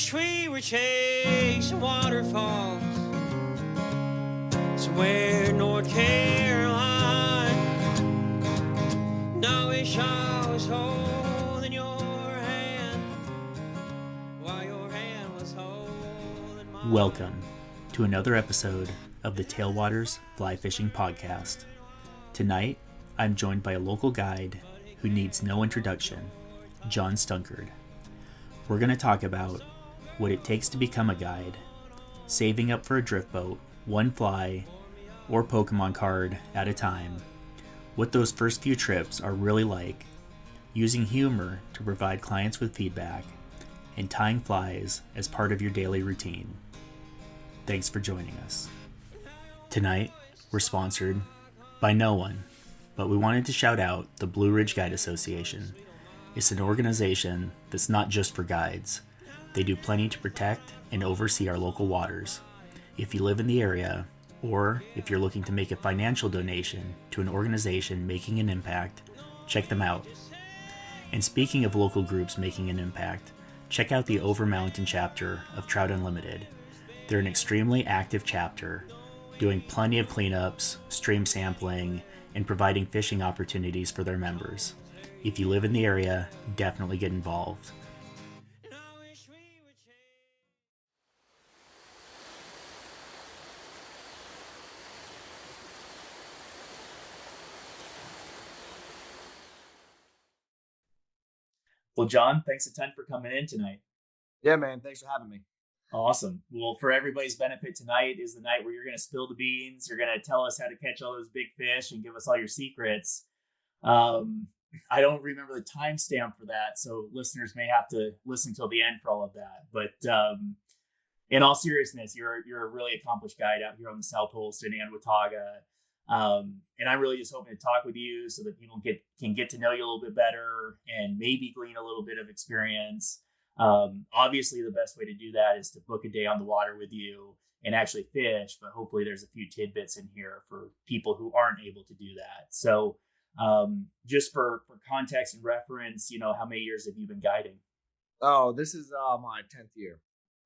wish we were chasing waterfalls somewhere in North Carolina. And I wish I was holding your hand while your hand was holding mine. Welcome to another episode of the Tailwaters Fly Fishing Podcast. Tonight, I'm joined by a local guide who needs no introduction, John Stunkard. We're going to talk about what it takes to become a guide, saving up for a drift boat, one fly or Pokemon card at a time, what those first few trips are really like, using humor to provide clients with feedback, and tying flies as part of your daily routine. Thanks for joining us. Tonight, we're sponsored by no one, but we wanted to shout out the Blue Ridge Guide Association. It's an organization that's not just for guides. They do plenty to protect and oversee our local waters. If you live in the area, or if you're looking to make a financial donation to an organization making an impact, check them out. And speaking of local groups making an impact, check out the Over Mountain chapter of Trout Unlimited. They're an extremely active chapter, doing plenty of cleanups, stream sampling, and providing fishing opportunities for their members. If you live in the area, definitely get involved. Well, John, thanks a ton for coming in tonight. Yeah, man. Thanks for having me. Awesome. Well, for everybody's benefit, tonight is the night where you're going to spill the beans. You're going to tell us how to catch all those big fish and give us all your secrets. I don't remember the timestamp for that, so listeners may have to listen till the end for all of that. But in all seriousness, you're a really accomplished guide out here on the South Holston and Watauga. And I'm really just hoping to talk with you so that people can get to know you a little bit better and maybe glean a little bit of experience. Obviously, the best way to do that is to book a day on the water with you and actually fish, but hopefully there's a few tidbits in here for people who aren't able to do that. So just for context and reference, how many years have you been guiding? Oh, this is my 10th year.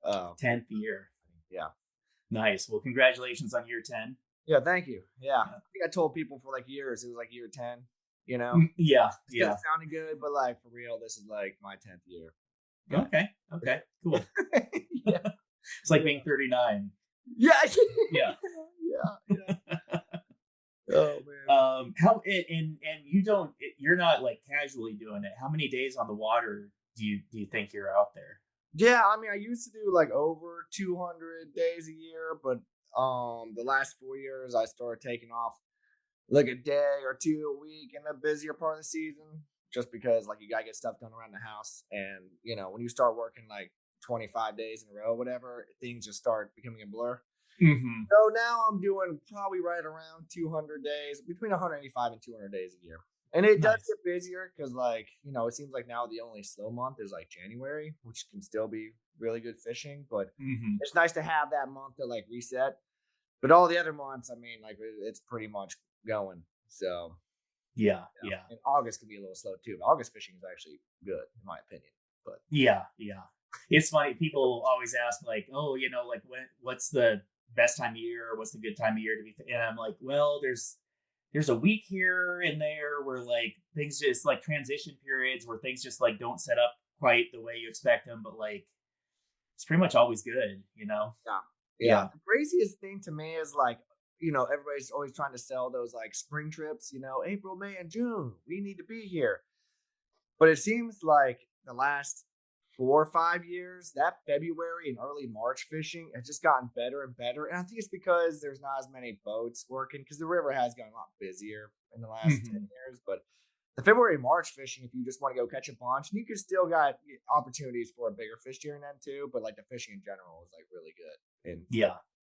10th year. Yeah. Nice. Well, congratulations on year 10. Yeah, thank you. Yeah. I think I told people for like years it was like year 10, Yeah. It sounded good, but like for real, this is like my 10th year. Okay, cool. Yeah. It's like being 39. Yeah. Yeah. Yeah. Oh man. You're not like casually doing it. How many days on the water do you think you're out there? Yeah, I mean, I used to do like over 200 days a year, but the last 4 years I started taking off like a day or two a week in the busier part of the season, just because like you gotta get stuff done around the house, and when you start working like 25 days in a row, whatever, things just start becoming a blur. Mm-hmm. So now I'm doing probably right around 200 days, between 185 and 200 days a year. And it does get busier because, like, it seems like now the only slow month is like January, which can still be really good fishing. But It's nice to have that month to like reset. But all the other months, I mean, like it's pretty much going. So yeah. And August can be a little slow too. But August fishing is actually good, in my opinion. But yeah. It's funny. People always ask like, oh, like what's the best time of year? What's the good time of year to be? And I'm like, well, there's a week here and there where like things just like transition periods where things just like don't set up quite the way you expect them, but like it's pretty much always good, Yeah. The craziest thing to me is like, everybody's always trying to sell those like spring trips, April, May, and June. We need to be here. But it seems like the last 4 or 5 years, that February and early March fishing has just gotten better and better. And I think it's because there's not as many boats working, because the river has gotten a lot busier in the last 10 years. But the February, March fishing, if you just want to go catch a bunch, and you can still got opportunities for a bigger fish during then too. But like the fishing in general is like really good in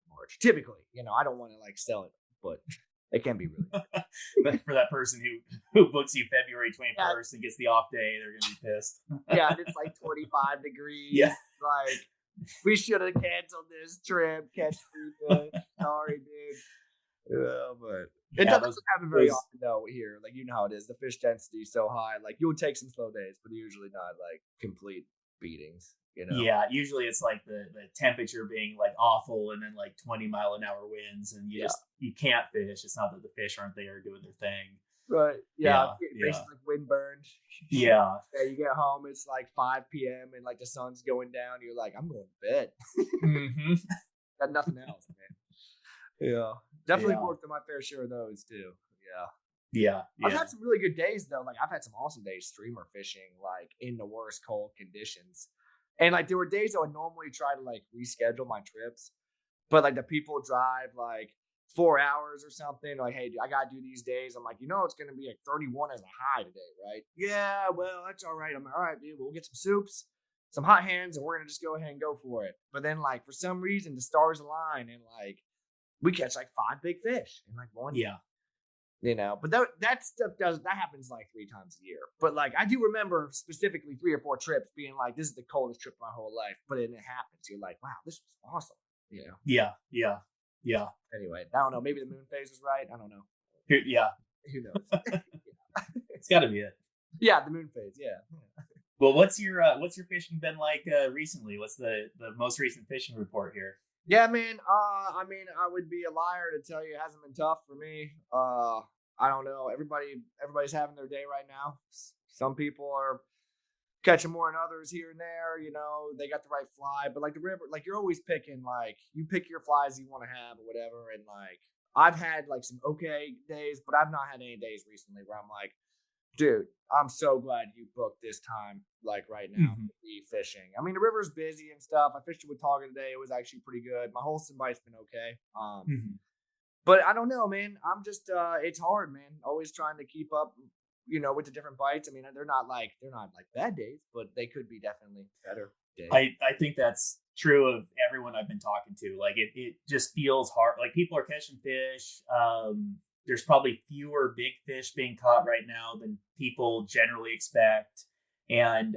March. Typically, I don't want to like sell it, but it can be really good. But for that person who books you February 21st and gets the off day, they're gonna be pissed. Yeah, and it's like 25 degrees. Yeah. Like, we should have canceled this trip. Catch free fish. Sorry, dude. But it doesn't happen very often though here. Like, you know how it is. The fish density is so high. Like, you'll take some slow days, but usually not like complete beatings. you know? Yeah, usually it's like the temperature being like awful and then like 20-mile-an-hour winds and Yeah. you can't fish. It's not that the fish aren't there doing their thing. Right. Yeah. Yeah, Face yeah, like wind burned. yeah. Yeah, you get home, it's like 5 p.m. and like the sun's going down. You're like, I'm going to bed. Hmm. Got nothing else, man. Yeah. Definitely Yeah, worked on my fair share of those too. Yeah. yeah, I've yeah. had some really good days though. Like I've had some awesome days streamer fishing, like in the worst cold conditions. And like there were days I would normally try to like reschedule my trips, but like the people drive like 4 hours or something. Like, hey, I gotta do these days. I'm like, it's gonna be like 31 as a high today, right? Yeah, well, that's all right. I'm like, all right, dude. We'll get some soups, some hot hands, and we're gonna just go ahead and go for it. But then like for some reason the stars align and like we catch like 5 big fish in like one day. Yeah. But that stuff that happens like 3 times a year. But like I do remember specifically 3 or 4 trips being like, this is the coldest trip of my whole life. But then it happens. You're like, wow, this was awesome. Yeah, yeah, yeah. Anyway, I don't know. Maybe the moon phase was right. I don't know. Yeah. Who knows? It's got to be it. Yeah, the moon phase. Yeah. Well, what's your fishing been like recently? What's the most recent fishing report here? Yeah, man. I mean, I would be a liar to tell you it hasn't been tough for me. I don't know. Everybody's having their day right now. Some people are catching more than others here and there. They got the right fly, but like the river, like you're always picking. Like you pick your flies you want to have or whatever. And like I've had like some okay days, but I've not had any days recently where I'm like, dude, I'm so glad you booked this time, like right now, to be fishing. I mean, the river's busy and stuff. I fished at Watauga today. It was actually pretty good. My Holston bite's been okay. But I don't know, man. I'm just, it's hard, man. Always trying to keep up, with the different bites. I mean, they're not like bad days, but they could be definitely better days. I think that's true of everyone I've been talking to. Like it just feels hard. Like people are catching fish. There's probably fewer big fish being caught right now than people generally expect. And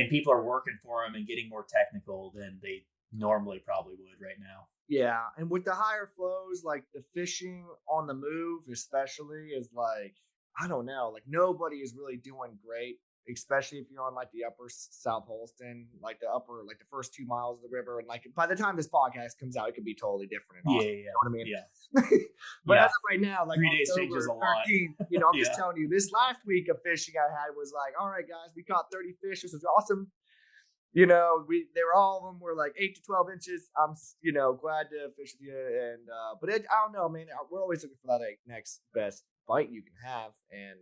people are working for them and getting more technical than they normally probably would right now. Yeah, and with the higher flows, like the fishing on the move, especially, is like I don't know, like nobody is really doing great, especially if you're on like the upper South Holston, like the first 2 miles of the river, and like by the time this podcast comes out, it could be totally different. Yeah, Austin, yeah, you know what I mean? Yeah. But as of right now, like 3 days October changes a lot. 13th, I'm just telling you, this last week of fishing I had was like, all right, guys, we caught 30 fish. This was awesome. They were all of them were like 8 to 12 inches. I'm, glad to fish with you. And, but I don't know, man. We're always looking for that like, next best bite you can have. And,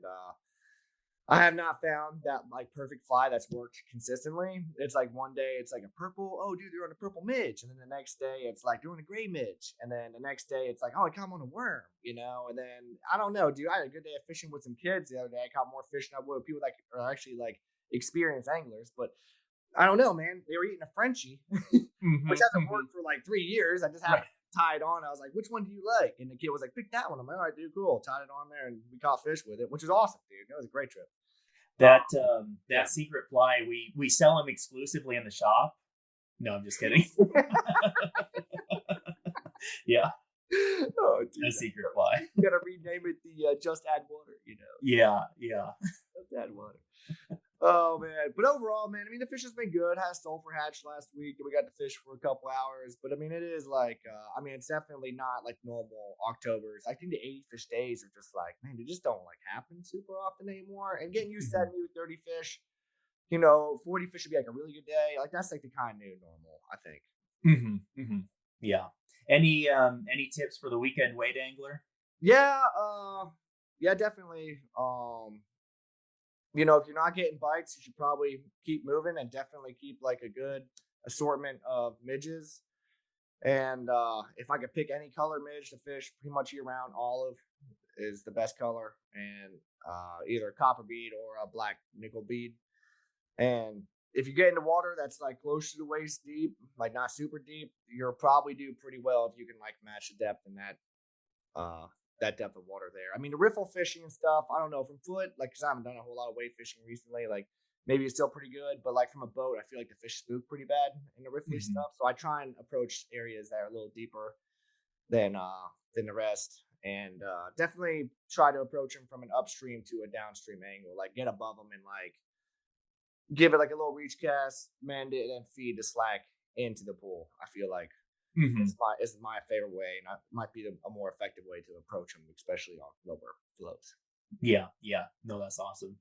I have not found that like perfect fly that's worked consistently. It's like one day it's like a purple. Oh, dude, they're on a purple midge, and then the next day it's like they're on a gray midge, and then the next day it's like, oh, I caught 'em on a worm, And then I don't know, dude. I had a good day of fishing with some kids the other day. I caught more fish than I would with people that are actually like experienced anglers, but I don't know, man. They were eating a Frenchie, which hasn't worked for like 3 years. I just had it tied on. I was like, which one do you like? And the kid was like, pick that one. I'm like, all right, dude, cool. Tied it on there, and we caught fish with it, which was awesome, dude. That was a great trip. That secret fly, we sell them exclusively in the shop. No, I'm just kidding. Yeah. Oh, dude, A secret fly. You gotta rename it the Just Add Water, Yeah. Just Add Water. Oh man, but overall, man, I mean the fish has been good. Had a sulfur hatch last week, and we got to fish for a couple hours. But I mean, it is like, it's definitely not like normal Octobers. I think the 80 fish days are just like, man, they just don't like happen super often anymore. And getting used to that new 30 fish, 40 fish would be like a really good day. Like that's like the kind of new normal, I think. Yeah. Any tips for the weekend weight angler? Yeah, definitely. If you're not getting bites, you should probably keep moving and definitely keep like a good assortment of midges. And if I could pick any color midge to fish pretty much year round, olive is the best color, and either a copper bead or a black nickel bead. And if you get into water that's like close to the waist deep, like not super deep, you'll probably do pretty well if you can like match the depth in that depth of water there. I mean, the riffle fishing and stuff, I don't know, from foot, like, because I haven't done a whole lot of wade fishing recently, like, maybe it's still pretty good, but, like, from a boat, I feel like the fish spook pretty bad in the riffly stuff, so I try and approach areas that are a little deeper than the rest, and definitely try to approach them from an upstream to a downstream angle, like, get above them and, like, give it like a little reach cast, mend it, and feed the slack into the pool. I feel like is my favorite way, and it might be a more effective way to approach them, especially on lower flows. Yeah, yeah. No, that's awesome.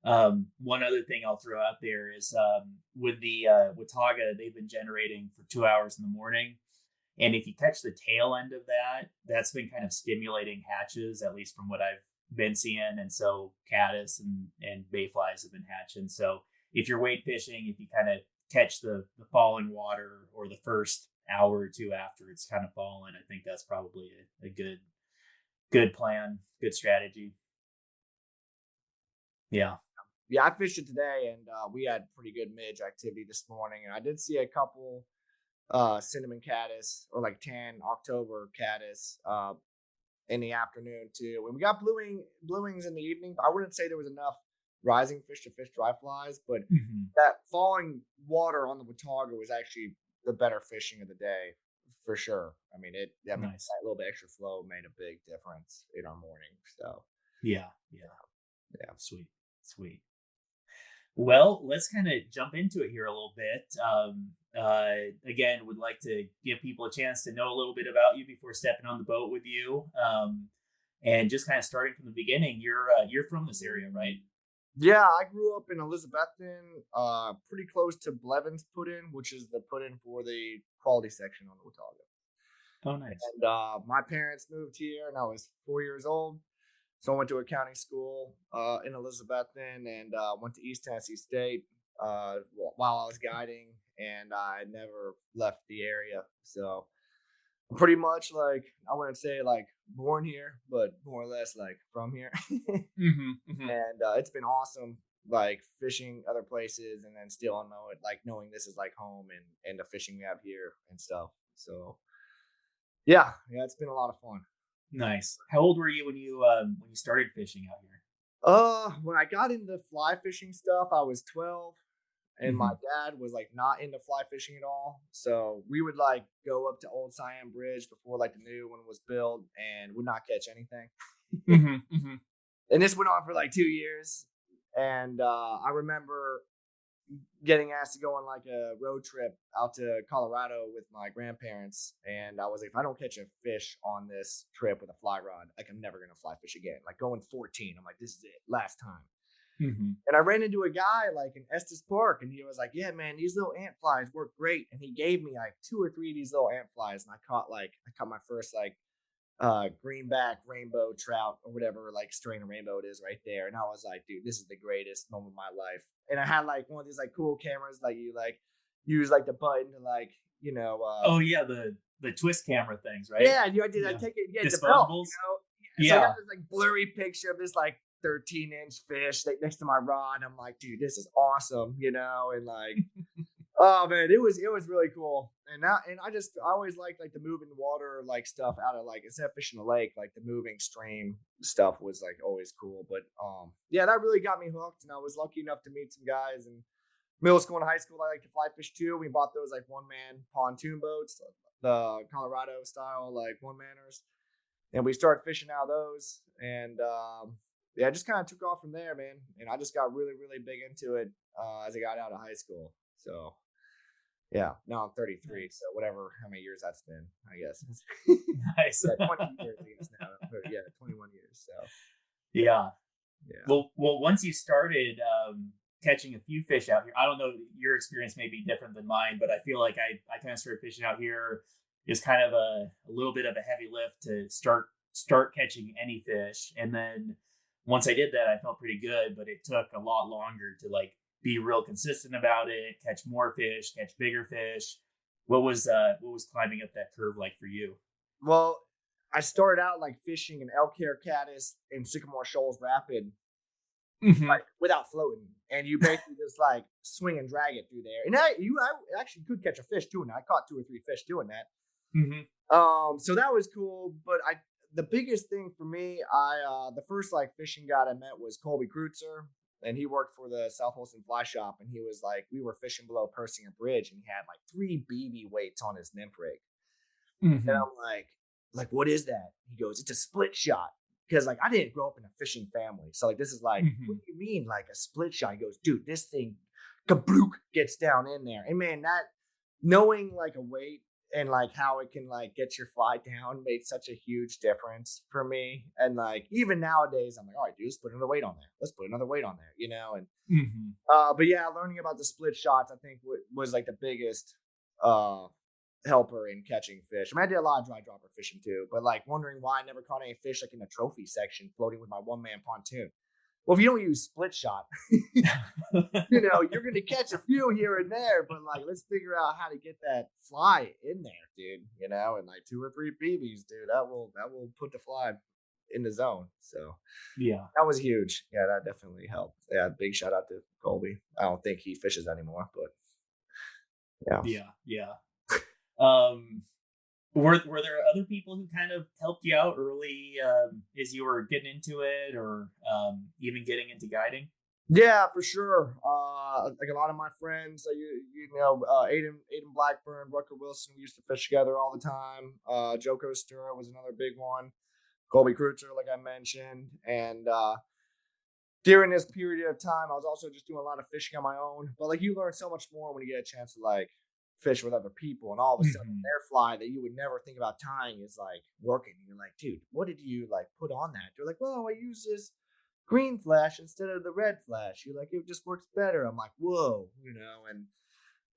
One other thing I'll throw out there is with the Watauga, they've been generating for 2 hours in the morning. And if you catch the tail end of that, that's been kind of stimulating hatches, at least from what I've been seeing. And so caddis and mayflies have been hatching. So if you're wade fishing, if you kind of catch the falling water or the first hour or two after it's kind of fallen, I think that's probably a good plan, good strategy. Yeah. Yeah, I fished it today, and we had pretty good midge activity this morning. And I did see a couple cinnamon caddis or like tan October caddis in the afternoon too. When we got bluewings in the evening, I wouldn't say there was enough rising fish to fish dry flies, but that falling water on the Watauga was actually the better fishing of the day for sure. I mean, nice. That little bit extra flow made a big difference in our morning. So yeah. Sweet. Well, let's kind of jump into it here a little bit. Again, would like to give people a chance to know a little bit about you before stepping on the boat with you. And just kind of starting from the beginning, you're from this area, right? Yeah, I grew up in Elizabethton, pretty close to Blevins Put-in, which is the put-in for the quality section on the Watauga. Oh, nice. And my parents moved here, and I was 4 years old. So I went to accounting school in Elizabethton and went to East Tennessee State while I was guiding, and I never left the area. So I'm pretty much like, I wouldn't say like born here, but more or less like from here. And it's been awesome, like fishing other places and then still knowing this is like home and the fishing we have here and stuff. So yeah, it's been a lot of fun. Nice. How old were you when you started fishing out here? When I got into fly fishing stuff, I was 12, and my dad was like not into fly fishing at all. So we would like go up to Old Siam Bridge before like the new one was built, and would not catch anything. And this went on for like 2 years, and I remember getting asked to go on like a road trip out to Colorado with my grandparents, and I was like, if I don't catch a fish on this trip with a fly rod, like I'm never gonna fly fish again. Like going 14, I'm like, this is it, last time. And I ran into a guy like in Estes Park, and he was like, yeah man, these little ant flies work great, and he gave me like 2 or 3 of these little ant flies, and I caught my first like greenback rainbow trout or whatever like strain of rainbow it is right there. And I was like, dude, this is the greatest moment of my life. And I had like one of these like cool cameras, like you like use like the button to like, oh yeah, the twist camera things, right? Yeah, I take it, disposables, the belt, yeah. So I got this like blurry picture of this like 13-inch fish next to my rod. I'm like, dude, this is awesome, and like oh man, it was really cool. And I always liked like the moving water like stuff out of like, instead of fishing the lake, like the moving stream stuff was like always cool. But yeah, that really got me hooked, and I was lucky enough to meet some guys in middle school and high school. I like to fly fish too. We bought those like one-man pontoon boats, the Colorado style like one-manners, and we started fishing out of those. And yeah, it just kind of took off from there, man. And I just got really, really big into it as I got out of high school. So yeah, now I'm 33, so how many years that's been, I guess. Nice. Yeah, 20 years now. Yeah, 21 years. So yeah. Well, once you started catching a few fish out here, I don't know, your experience may be different than mine, but I feel like I kind of started fishing out here is kind of a little bit of a heavy lift to start catching any fish. And then once I did that, I felt pretty good, but it took a lot longer to like be real consistent about it, catch more fish, catch bigger fish. What was climbing up that curve like for you? Well, I started out like fishing an elk hair caddis in Sycamore Shoals Rapid, like without floating, and you basically just like swing and drag it through there. And I actually could catch a fish doing that. I caught 2 or 3 fish doing that. So that was cool. But the biggest thing for me, the first like fishing guide I met was Colby Kreutzer. And he worked for the South Holston Fly Shop, and he was like, we were fishing below Persinger Bridge, and he had like 3 BB weights on his nymph rig. And I'm like, what is that? He goes, it's a split shot. Because like I didn't grow up in a fishing family, so like this is like, what do you mean like a split shot? He goes, dude, this thing kablook gets down in there. And man, that knowing like a weight and like how it can like get your fly down made such a huge difference for me. And like even nowadays, I'm like, all right, dude, let's put another weight on there. Let's put another weight on there, you know. And but yeah, learning about the split shots, I think was like the biggest helper in catching fish. I mean, I did a lot of dry dropper fishing too, but like wondering why I never caught any fish like in the trophy section floating with my 1-man pontoon. Well, if you don't use split shot, you know, you're going to catch a few here and there, but like, let's figure out how to get that fly in there, dude, you know, and like 2 or 3 BBs, dude, that will put the fly in the zone. So yeah, that was huge. Yeah, that definitely helped. Yeah. Big shout out to Colby. I don't think he fishes anymore, but yeah. Were there other people who kind of helped you out early as you were getting into it, or even getting into guiding? Yeah, for sure. Like a lot of my friends, you know, Aiden Blackburn, Rucker Wilson, we used to fish together all the time. Joko Stura was another big one. Colby Kreutzer, like I mentioned. And during this period of time, I was also just doing a lot of fishing on my own. But like you learn so much more when you get a chance to like fish with other people, and all of a sudden their fly that you would never think about tying is like working. And you're like, dude, what did you like put on that? They're like, well, I use this green flash instead of the red flash. You're like, it just works better. I'm like, whoa, you know. And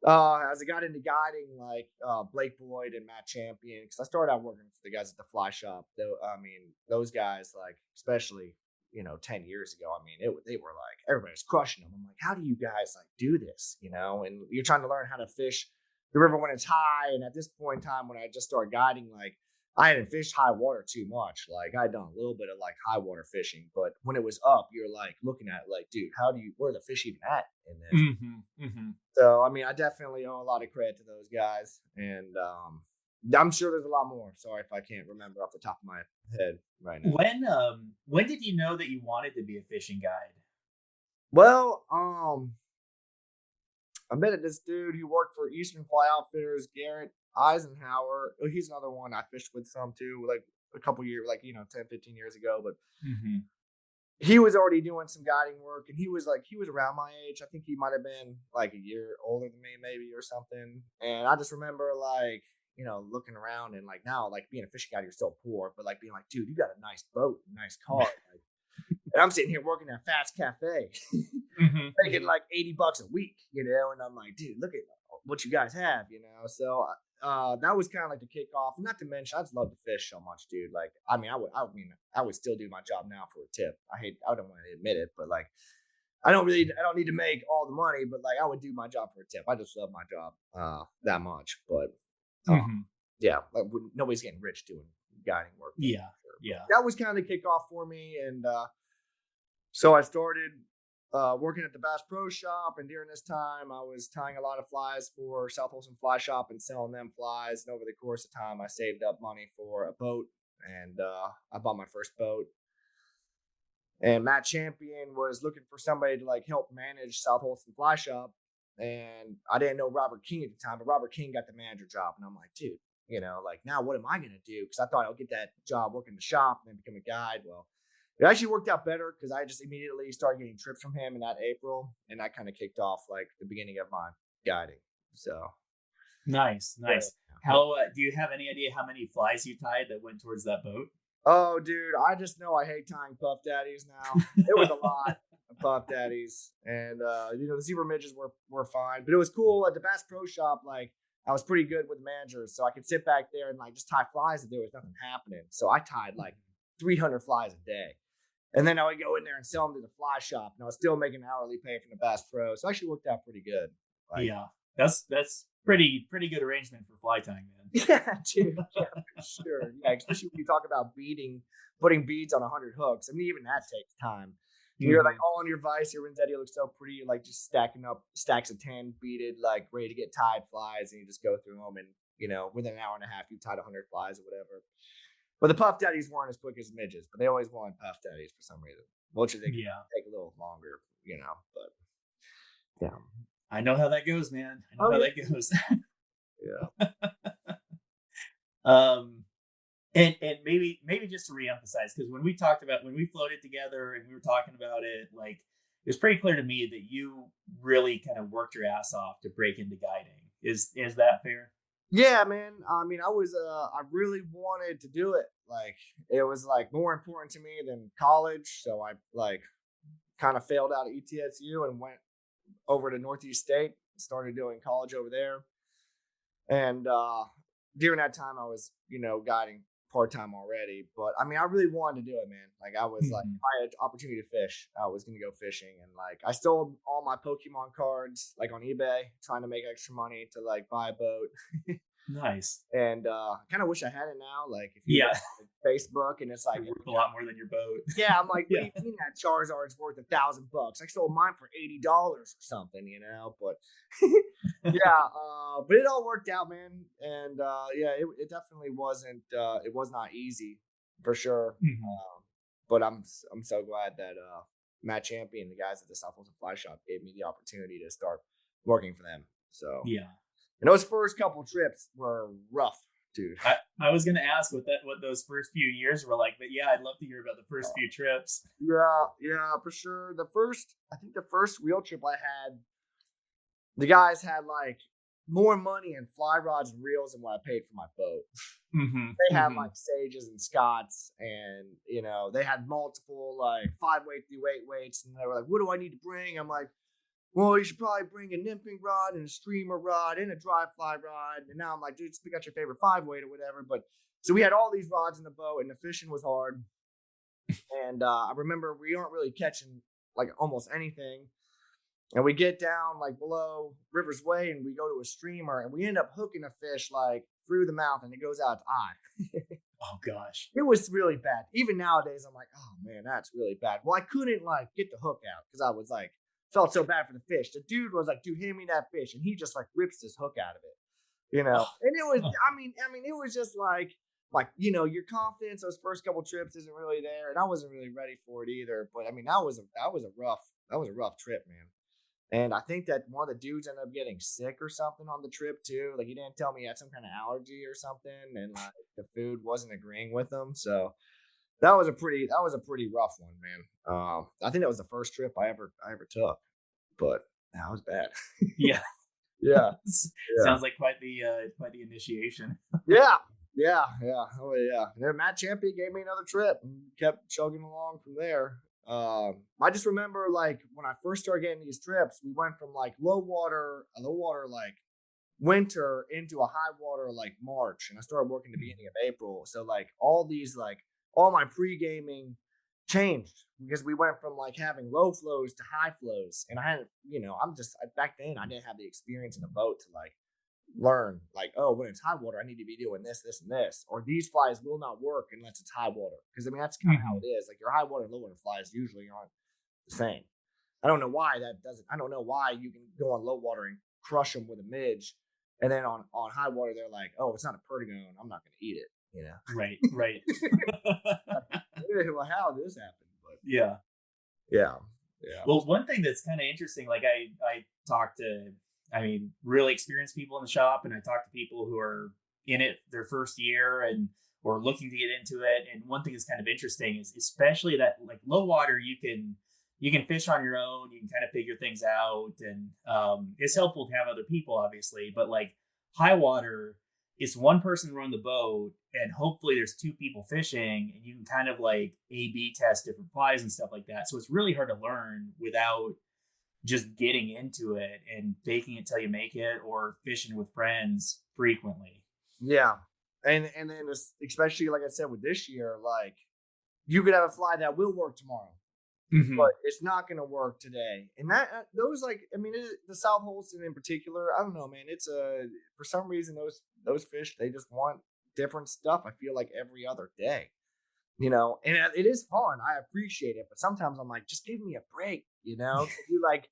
as I got into guiding, like Blake Boyd and Matt Champion, because I started out working for the guys at the fly shop. Though, I mean, those guys, like especially 10 years ago, I mean, they were like everybody was crushing them. I'm like, how do you guys like do this? You know, and you're trying to learn how to fish the river when it's high. And at this point in time, when I just started guiding, like I hadn't fished high water too much. Like I'd done a little bit of like high water fishing, but when it was up, you're like looking at it like, dude, where are the fish even at in this? So, I mean, I definitely owe a lot of credit to those guys. And I'm sure there's a lot more. Sorry if I can't remember off the top of my head right now. When did you know that you wanted to be a fishing guide? Well, I met this dude who worked for Eastern Fly Outfitters, Garrett Eisenhower. He's another one I fished with some too, like a couple years, like 10, 15 years ago. But he was already doing some guiding work, and he was around my age. I think he might have been like a year older than me, maybe, or something. And I just remember like looking around, and like now, like being a fishing guide, you're so poor, but like being like, dude, you got a nice boat, nice car. Like, and I'm sitting here working at Fast Cafe, making like $80 a week, and I'm like, dude, look at what you guys have, So that was kind of like the kickoff. Not to mention, I just love to fish so much, dude. Like, I mean, I would still do my job now for a tip. I don't want to admit it, but like, I don't need to make all the money, but like, I would do my job for a tip. I just love my job that much. But yeah, like, nobody's getting rich doing guiding work. Yeah, sure. Yeah. That was kind of the kickoff for me, and so I started working at the Bass Pro Shop, and during this time, I was tying a lot of flies for South Holston Fly Shop and selling them flies. And over the course of time, I saved up money for a boat, and I bought my first boat. And Matt Champion was looking for somebody to like help manage South Holston Fly Shop, and I didn't know Robert King at the time, but Robert King got the manager job, and I'm like, dude, like now what am I gonna do? Because I thought I'll get that job working the shop and then become a guide. Well, it actually worked out better because I just immediately started getting trips from him in that April, and that kind of kicked off like the beginning of my guiding. So nice. Yeah. How do you have any idea how many flies you tied that went towards that boat? Oh, dude, I just know I hate tying puff daddies now. It was a lot of puff daddies, and the zebra midges were fine, but it was cool at the Bass Pro Shop. Like, I was pretty good with managers, so I could sit back there and like just tie flies if there was nothing happening. So I tied like 300 flies a day. And then I would go in there and sell them to the fly shop, and I was still making hourly pay from the Bass Pro. So it actually worked out pretty good. Like, yeah, that's pretty good arrangement for fly tying, man. Yeah, dude. Yeah, for sure. Yeah, especially when you talk about putting beads on 100 hooks. I mean, even that takes time. You're like all on your vise. Your Renzetti looks so pretty. You're like just stacking up stacks of 10 beaded, like ready to get tied flies, and you just go through them, and within an hour and a half, you tied 100 flies or whatever. But the puff daddies weren't as quick as midges, but they always wanted puff daddies for some reason. Which they take a little longer, but yeah. I know how that goes, man. I know how that goes. Yeah. And maybe just to reemphasize, because when we floated together and we were talking about it, like it's pretty clear to me that you really kind of worked your ass off to break into guiding. Is that fair? Yeah, man. I mean, I really wanted to do it. Like, it was like more important to me than college. So I like kind of failed out of ETSU and went over to Northeast State, started doing college over there. And during that time, I was, guiding part time already. But I mean, I really wanted to do it, man. Like, I was like, if I had opportunity to fish, I was gonna go fishing. And like, I sold all my Pokemon cards like on eBay, trying to make extra money to like buy a boat. Nice. And I kind of wish I had it now. Like, if you look at Facebook, and it's like worth a lot more than your boat. Yeah, I'm like, what do you mean that Charizard's worth $1,000? I sold mine for $80 or something, But but it all worked out, man. And it definitely wasn't. It was not easy for sure. But I'm so glad that Matt Champion, the guys at the South Holston Fly Shop, gave me the opportunity to start working for them. So yeah. And those first couple trips were rough, dude. I was gonna ask what those first few years were like, but yeah, I'd love to hear about the first few trips. Yeah, for sure. I think the first real trip I had, the guys had like more money in fly rods and reels than what I paid for my boat. They had like Sages and Scotts, and they had multiple like 5-weight through 8-weights, and they were like, "What do I need to bring?" I'm like, "Well, you should probably bring a nymphing rod and a streamer rod and a dry fly rod." And now I'm like, "Dude, just pick out your favorite 5-weight or whatever." But so we had all these rods in the boat, and the fishing was hard. And I remember we aren't really catching like almost anything. And we get down like below River's Way, and we go to a streamer, and we end up hooking a fish like through the mouth, and it goes out its eye. Oh gosh, it was really bad. Even nowadays, I'm like, "Oh man, that's really bad." Well, I couldn't like get the hook out because I was like, felt so bad for the fish. The dude was like, "Dude, hand me that fish," and he just like rips his hook out of it, And it was, I mean, it was just like your confidence those first couple trips isn't really there, and I wasn't really ready for it either. But I mean, that was a rough trip, man. And I think that one of the dudes ended up getting sick or something on the trip too. Like, he didn't tell me he had some kind of allergy or something, and like the food wasn't agreeing with him. So that was a pretty rough one, man. I think that was the first trip I ever took, but that was bad. Yeah. Yeah. Sounds like quite the initiation. Yeah. Oh yeah. And then Matt Champion gave me another trip and kept chugging along from there. I just remember like when I first started getting these trips, we went from like low water like winter into a high water like March, and I started working the beginning of April. So like all my pre-gaming changed because we went from like having low flows to high flows, and I hadn't, back then I didn't have the experience in the boat to like learn like, oh, when it's high water, I need to be doing this, and this, or these flies will not work unless it's high water. Because I mean, that's kind of how it is. Like your high water and low water flies usually aren't the same. I don't know why I don't know why you can go on low water and crush them with a midge, and then on high water they're like, oh, it's not a perdigone, I'm not going to eat it. Right. Well, how did this happen? But yeah. Well, one thing that's kind of interesting, like I talked to, really experienced people in the shop, and I talked to people who are in it their first year and or looking to get into it. And one thing that's kind of interesting is especially that like low water, you can fish on your own, you can kind of figure things out, and it's helpful to have other people, obviously. But like high water, it's one person rowing the boat, and hopefully there's two people fishing, and you can kind of like A/B test different flies and stuff like that. So it's really hard to learn without just getting into it and faking it till you make it, or fishing with friends frequently. Yeah. And then especially like I said with this year, like you could have a fly that will work tomorrow, but it's not going to work today. And those the South Holston in particular, I don't know, man. It's for some reason those fish, they just want different stuff. I feel like every other day, and it is fun. I appreciate it, but sometimes I'm like, just give me a break, You like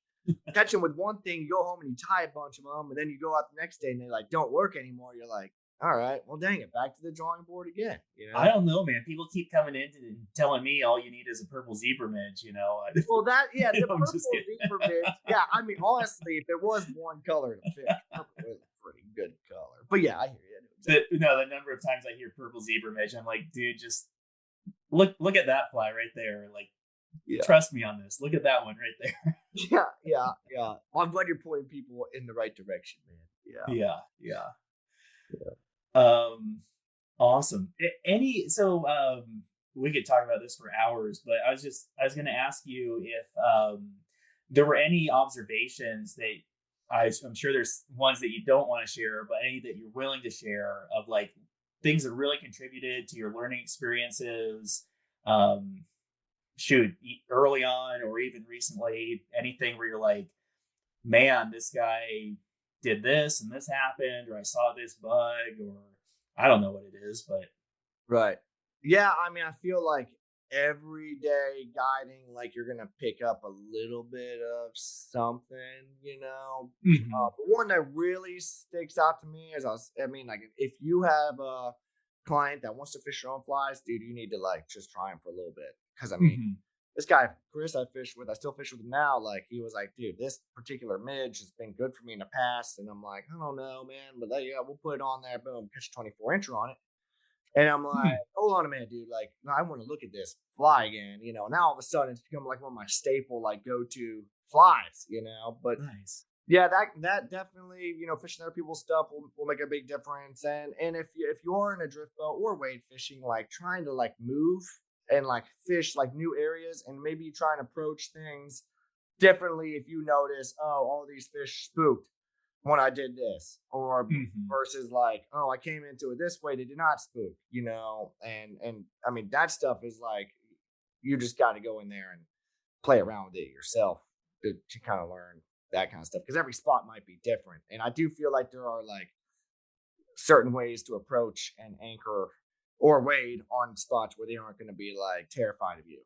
catch them with one thing, you go home and you tie a bunch of them, and then you go out the next day and they like don't work anymore. You're like, all right, well, dang it, back to the drawing board again. I don't know, man. People keep coming in and telling me all you need is a purple zebra midge. Well, the purple zebra midge. Yeah, I mean, honestly, if there was one color to fish, purple is a pretty good color. But yeah, I hear you. The number of times I hear purple zebra midge, I'm like, dude, just look at that fly right there. Like, Yeah. Trust me on this. Look at that one right there. Yeah. Well, I'm glad you're pointing people in the right direction, man. Yeah. Yeah. Awesome. We could talk about this for hours, but I was going to ask you if there were any observations that I'm sure there's ones that you don't want to share, but any that you're willing to share of like things that really contributed to your learning experiences. Early on or even recently, anything where you're like, man, this guy did this and this happened, or I saw this bug, or I don't know what it is, but Right. Yeah, I mean, I feel like every day guiding, like you're gonna pick up a little bit of something, you know. The one that really sticks out to me is, like if you have a client that wants to fish your own flies, dude, you need to like just try him for a little bit. Because I mean, this guy Chris I still fish with him now. Like he was like, dude, this particular midge has been good for me in the past, and I'm like, I don't know, man, but yeah, we'll put it on there. Boom, catch a 24-incher on it. And I'm like, hold on a minute, dude. Like, no, I want to look at this fly again, you know. Now all of a sudden it's become like one of my staple, like go-to flies, you know. But nice. yeah, that definitely, you know, fishing other people's stuff will make a big difference. And if you're in a drift boat or wade fishing, like trying to like move and like fish like new areas and maybe try and approach things differently if you notice, oh, all these fish spooked when I did this, or versus like, oh, I came into it this way, they did not spook, you know, and I mean that stuff is like you just got to go in there and play around with it yourself to kind of learn that kind of stuff because every spot might be different, and I do feel like there are like certain ways to approach and anchor or wade on spots where they aren't going to be like terrified of you.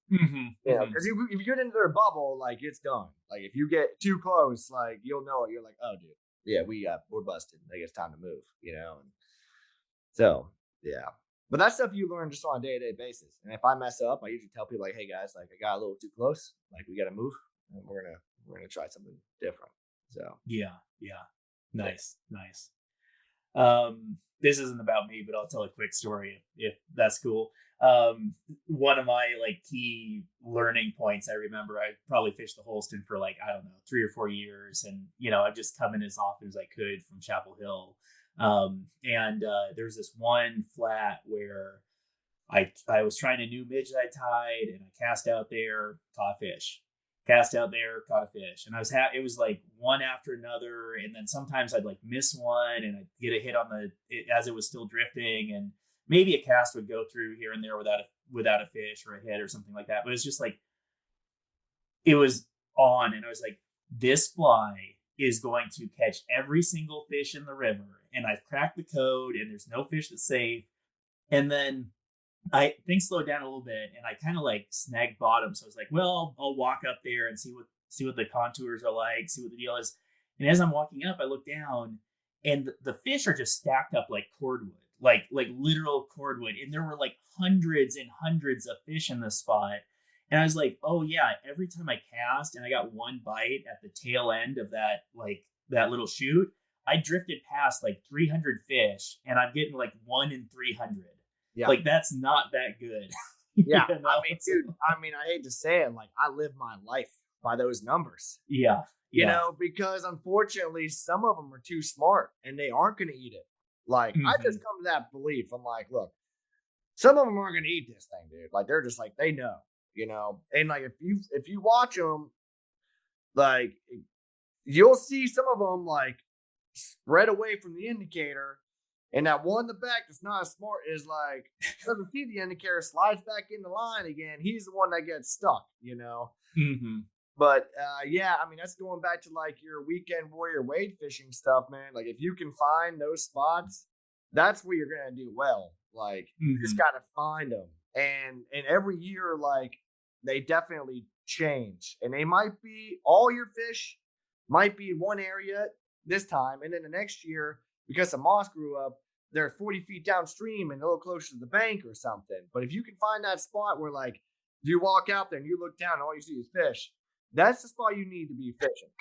You know, because if you get into their bubble, like it's done. Like if you get too close, like you'll know it. You're like, oh, dude, yeah, we're busted. Like it's time to move. You know, and so yeah. But that's stuff you learn just on a day-to-day basis. And if I mess up, I usually tell people like, hey guys, like I got a little too close. Like we got to move, and we're gonna try something different. So yeah, nice. This isn't about me, but I'll tell a quick story if that's cool. One of my like key learning points, I remember I probably fished the Holston for like, I don't know, 3 or 4 years. And, you know, I'd just come in as often as I could from Chapel Hill. There's this one flat where I was trying a new midge that I tied and I cast out there, caught a fish. Cast out there, caught a fish, and it was like one after another, and then sometimes I'd like miss one, and I'd get a hit on as it was still drifting, and maybe a cast would go through here and there without a fish or a hit or something like that. But it's just like it was on, and I was like, this fly is going to catch every single fish in the river, and I've cracked the code, and there's no fish that's safe, and then things slowed down a little bit, and I kind of like snagged bottom. So I was like, well, I'll walk up there and see what the contours are like, see what the deal is. And as I'm walking up, I look down, and the fish are just stacked up like cordwood, like literal cordwood. And there were like hundreds and hundreds of fish in this spot. And I was like, oh yeah, every time I cast and I got one bite at the tail end of that little chute, I drifted past like 300 fish, and I'm getting like 1 in 300. Yeah. Like that's not that good. Yeah. You know? I mean, dude, I hate to say it, like I live my life by those numbers. Yeah. You know, because unfortunately some of them are too smart and they aren't going to eat it. Like I just come to that belief. I'm like, look, some of them aren't going to eat this thing, dude. Like they're just like, they know, you know, and like if you watch them, like you'll see some of them like spread away from the indicator. And that one in the back that's not as smart is like, doesn't see the indicator, slides back in the line again. He's the one that gets stuck, you know? But yeah, I mean, that's going back to like your weekend warrior wade fishing stuff, man. Like if you can find those spots, that's where you're going to do well. Like you just got to find them. And every year, like they definitely change. And they might be, all your fish might be in one area this time. And then the next year, because the moss grew up, they're 40 feet downstream and a little closer to the bank or something. But if you can find that spot where like you walk out there and you look down and all you see is fish, that's the spot you need to be fishing.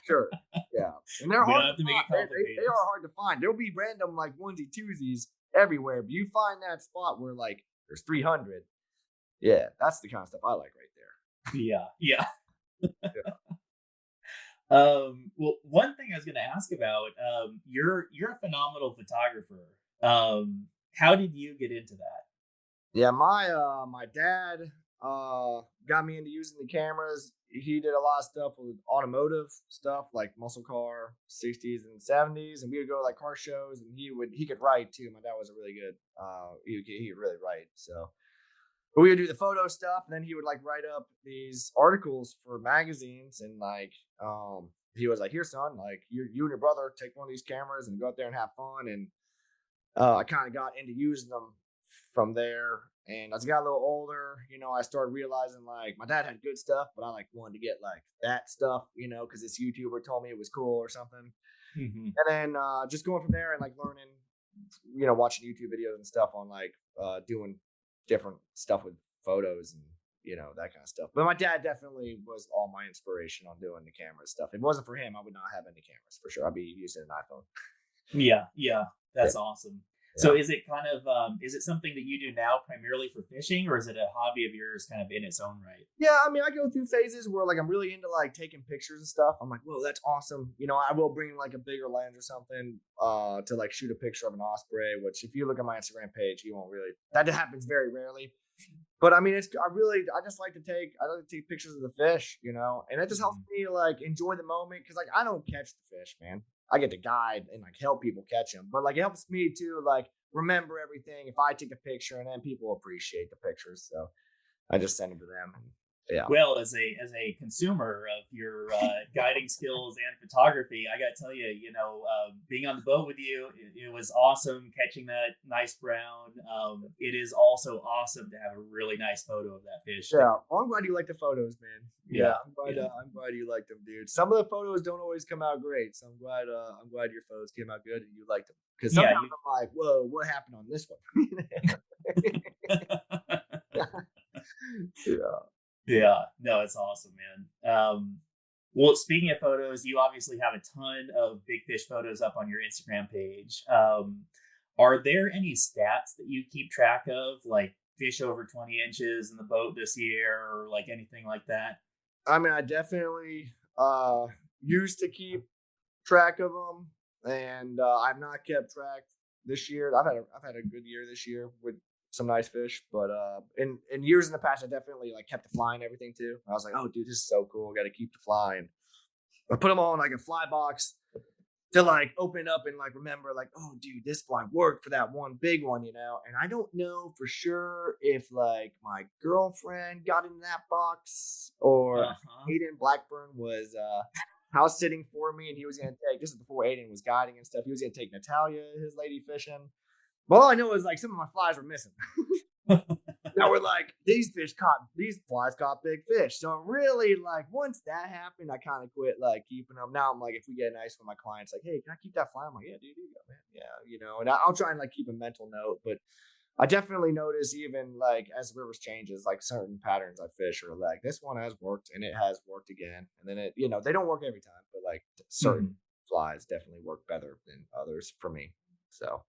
Sure. Yeah. And they're hard to find. They are hard to find. There'll be random like onesie twosies everywhere. But you find that spot where like there's 300, Yeah, that's the kind of stuff I like right there. Yeah, yeah. Yeah. Well, one thing I was going to ask about, you're a phenomenal photographer. How did you get into that? Yeah, my dad got me into using the cameras. He did a lot of stuff with automotive stuff like muscle car 60s and 70s, and we would go to like car shows, and he could write too. My dad was a really good he could really write. So but we would do the photo stuff, and then he would like write up these articles for magazines, and like he was like, "Here, son, like you and your brother take one of these cameras and go out there and have fun." And I kind of got into using them from there. And as I got a little older, I started realizing like my dad had good stuff, but I like wanted to get like that stuff, because this YouTuber told me it was cool or something. Mm-hmm. And then just going from there and like learning, watching YouTube videos and stuff on like doing different stuff with photos and that kind of stuff. But my dad definitely was all my inspiration on doing the camera stuff. If it wasn't for him, I would not have any cameras for sure. I'd be using an iPhone. Yeah, that's awesome. Yeah. So is it kind of is it something that you do now primarily for fishing, or is it a hobby of yours kind of in its own right? Yeah, I mean, I go through phases where like I'm really into like taking pictures and stuff. I'm like, whoa, that's awesome. I will bring like a bigger lens or something to like shoot a picture of an osprey, which if you look at my Instagram page, you won't really, that happens very rarely. But I mean, I just like to take pictures of the fish, and it just helps me like enjoy the moment. Cause like, I don't catch the fish, man. I get to guide and like help people catch them, but like, it helps me to like remember everything. If I take a picture and then people appreciate the pictures. So I just send them to them. Yeah. Well, as a consumer of your guiding skills and photography, I got to tell you, being on the boat with you, it was awesome catching that nice brown. It is also awesome to have a really nice photo of that fish. Yeah, well, I'm glad you like the photos, man. Yeah, I'm glad you liked them, dude. Some of the photos don't always come out great, so I'm glad your photos came out good and you liked them. Because sometimes I'm like, whoa, what happened on this one? Yeah. Yeah, no, it's awesome, man. Well, speaking of photos, you obviously have a ton of big fish photos up on your Instagram page. Are there any stats that you keep track of, like fish over 20 inches in the boat this year, or like anything like that? I mean, I definitely used to keep track of them, and I've not kept track this year. I've had a good year this year with some nice fish, but in years in the past, I definitely like kept the fly and everything too. I was like, oh, dude, this is so cool. Got to keep the fly, and I put them all in like a fly box to like open up and like remember, like, oh, dude, this fly worked for that one big one, And I don't know for sure if like my girlfriend got in that box or Aiden Blackburn was house sitting for me, and he was gonna take. This is before Aiden was guiding and stuff. He was gonna take Natalia, his lady, fishing. But all I know is like some of my flies were missing. Now we're like, these flies caught big fish. So really, like, once that happened, I kind of quit like keeping them. Now I'm like, if we get a nice one, my client's like, hey, can I keep that fly? I'm like, yeah, dude, you go, man. Yeah, and I'll try and like keep a mental note. But I definitely notice even like as rivers changes, like certain patterns I fish are like, this one has worked and it has worked again. And then it, they don't work every time, but like certain flies definitely work better than others for me. So.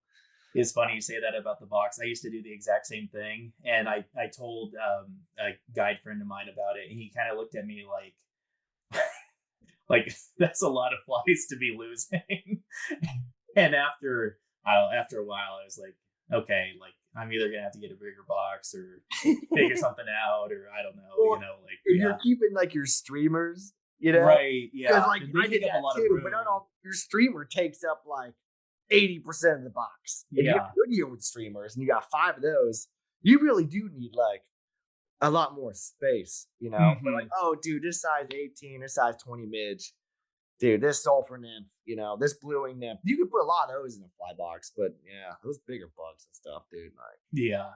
It's funny you say that about the box. I used to do the exact same thing, and I told a guide friend of mine about it, and he kind of looked at me like that's a lot of flies to be losing. And after a while, I was like, okay, like I'm either gonna have to get a bigger box or figure something out, or I don't know, well, you're keeping like your streamers, right? Yeah, because like I did that too, but not all your streamer takes up like 80% of the box. If you have a good year with streamers and you got 5 of those, you really do need like a lot more space, But like, oh, dude, this size 18, this size 20 midge, dude, this sulfur nymph, this bluing nymph. You could put a lot of those in a fly box, but yeah, those bigger bugs and stuff, dude. Like, yeah.